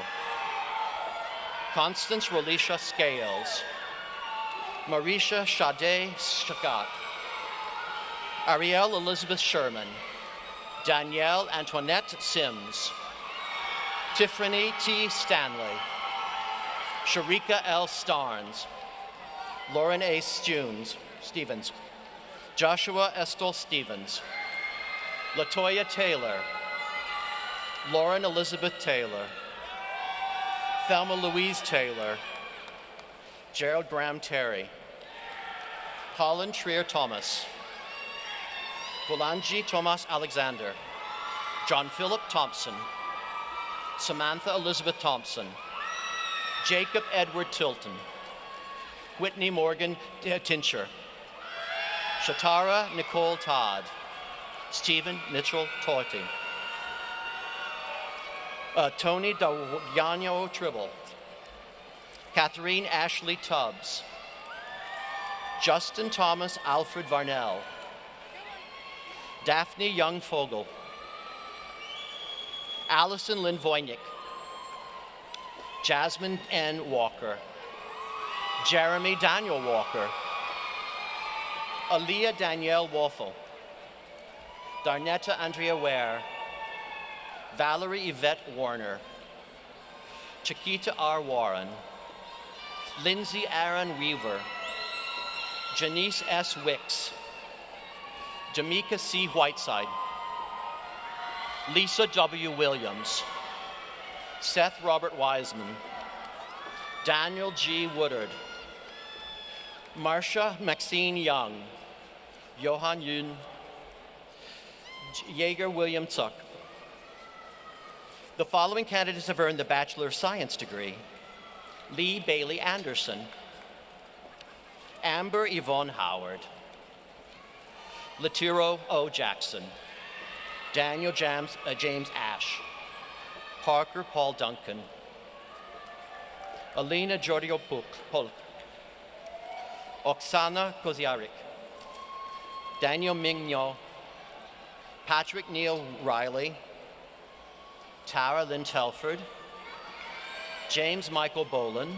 Constance Rolisha Scales. Marisha Sade Scott. Ariel Elizabeth Sherman. Danielle Antoinette Sims. Tiffany T. Stanley. Sharika L. Starnes. Lauren A. Stevens. Joshua Estelle Stevens. Latoya Taylor. Lauren Elizabeth Taylor. Thelma Louise Taylor. Gerald Graham Terry. Colin Trier Thomas. Bolanji Thomas Alexander. John Philip Thompson. Samantha Elizabeth Thompson. Jacob Edward Tilton. Whitney Morgan Tincher. Shatara Nicole Todd. Stephen Mitchell Torty. Tony Dayano Tribble. Catherine Ashley Tubbs. Justin Thomas Alfred Varnell. Daphne Young Fogel. Allison Lynn Voynick. Jasmine N. Walker. Jeremy Daniel Walker. Aaliyah Danielle Waffle. Darnetta Andrea Ware. Valerie Yvette Warner. Chiquita R. Warren. Lindsay Aaron Weaver. Janice S. Wicks. Jamaica C. Whiteside. Lisa W. Williams. Seth Robert Wiseman. Daniel G. Woodard. Marcia Maxine Young. Johan Yun. Jaeger William Tuck. The following candidates have earned the Bachelor of Science degree. Lee Bailey Anderson. Amber Yvonne Howard. Latiro O. Jackson. Daniel James Ash. Parker Paul Duncan. Alina Giorgio Polk. Oksana Koziarik. Daniel Mignon. Patrick Neil Riley. Tara Lynn Telford. James Michael Boland.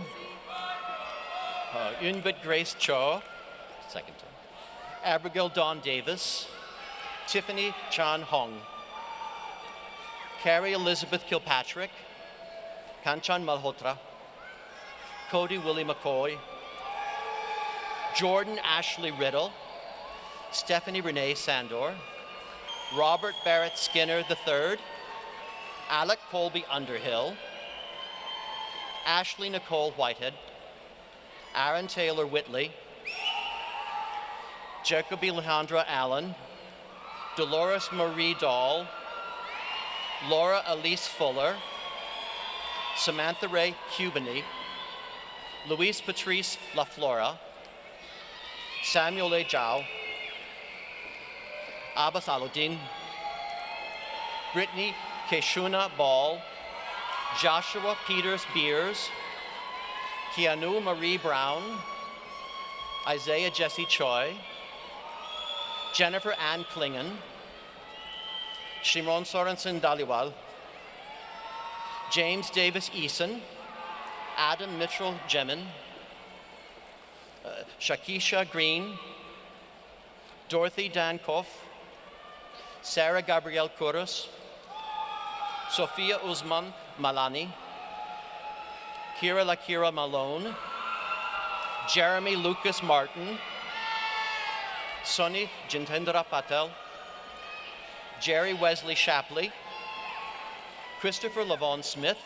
Unbit Grace Cho. Second time. Abigail Dawn Davis. Tiffany Chan Hong. Carrie Elizabeth Kilpatrick. Kanchan Malhotra. Cody Willie McCoy. Jordan Ashley Riddle. Stephanie Renee Sandor. Robert Barrett Skinner III. Alec Colby Underhill. Ashley Nicole Whitehead. Aaron Taylor Whitley. Jacoby Alejandra Allen. Dolores Marie Dahl. Laura Elise Fuller. Samantha Ray Cubany. Luis Patrice LaFlora. Samuel A. Zhao. Abbas Aludin. Brittany Keshuna Ball. Joshua Peters Beers. Keanu Marie Brown. Isaiah Jesse Choi. Jennifer Ann Klingen, Shimron Sorensen Daliwal, James Davis Eason, Adam Mitchell Jemin, Shakisha Green, Dorothy Dankoff, Sarah Gabrielle Kuros, Sophia Usman Malani, Kira Lakira Malone, Jeremy Lucas Martin, Sonny Jintendra Patel, Jerry Wesley Shapley, Christopher Lavon Smith,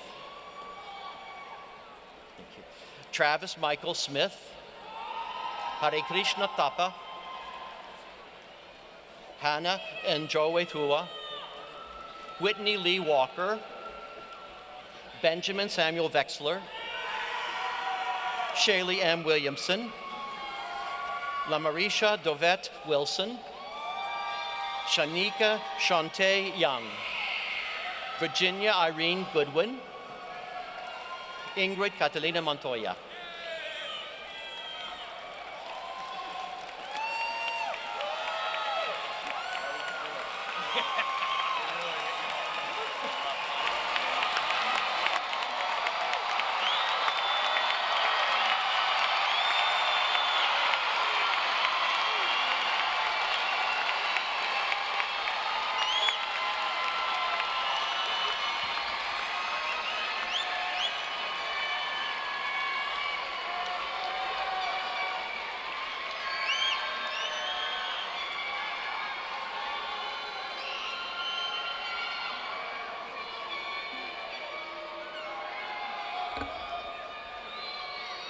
Travis Michael Smith, Hare Krishna Tapa, Hannah Njowe Tua, Whitney Lee Walker, Benjamin Samuel Vexler, Shaylee M. Williamson, Lamarisha Dovette Wilson, Shanika Shantae Young, Virginia Irene Goodwin, Ingrid Catalina Montoya.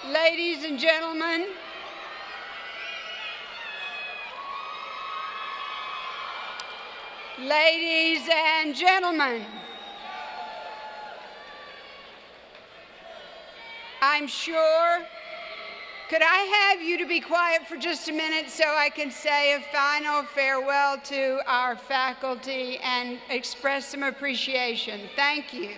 Ladies and gentlemen, ladies and gentlemen, I'm sure, could I have you to be quiet for just a minute so I can say a final farewell to our faculty and express some appreciation? Thank you.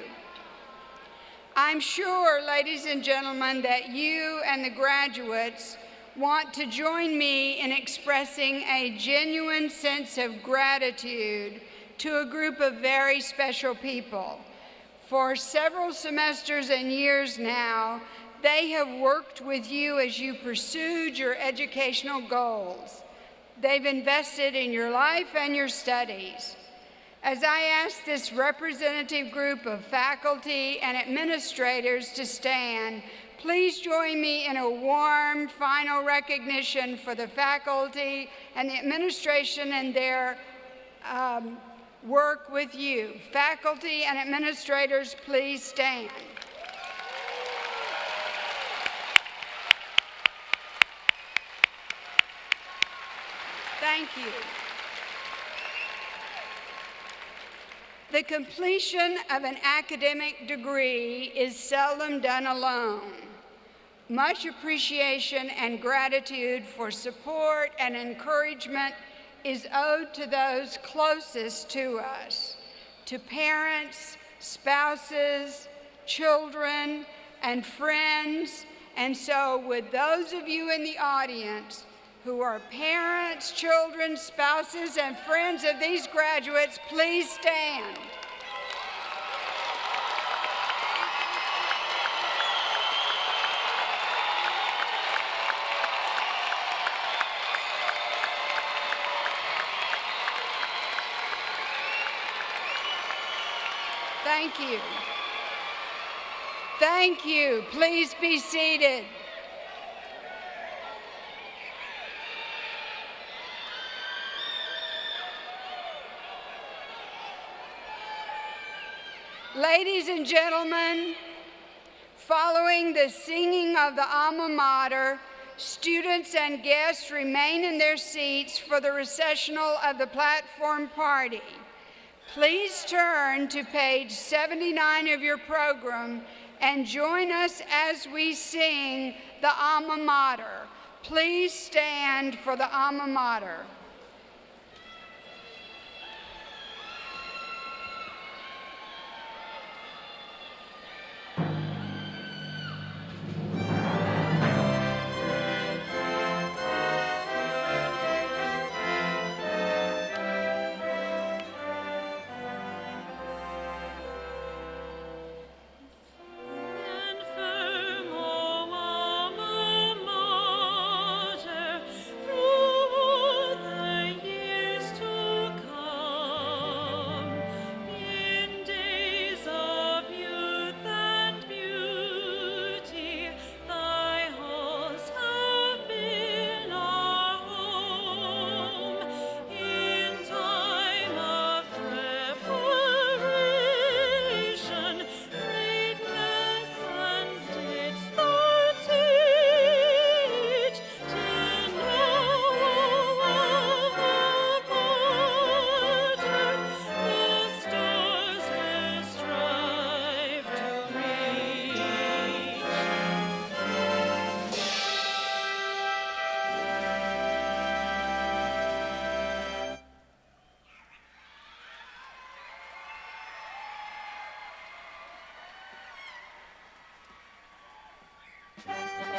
I'm sure, ladies and gentlemen, that you and the graduates want to join me in expressing a genuine sense of gratitude to a group of very special people. For several semesters and years now, they have worked with you as you pursued your educational goals. They've invested in your life and your studies. As I ask this representative group of faculty and administrators to stand, please join me in a warm final recognition for the faculty and the administration and their work with you. Faculty and administrators, please stand. Thank you. The completion of an academic degree is seldom done alone. Much appreciation and gratitude for support and encouragement is owed to those closest to us, to parents, spouses, children, and friends. And so with those of you in the audience who are parents, children, spouses, and friends of these graduates, please stand. Thank you. Thank you. Please be seated. Ladies and gentlemen, following the singing of the alma mater, students and guests remain in their seats for the recessional of the platform party. Please turn to page 79 of your program and join us as we sing the alma mater. Please stand for the alma mater. Thank you.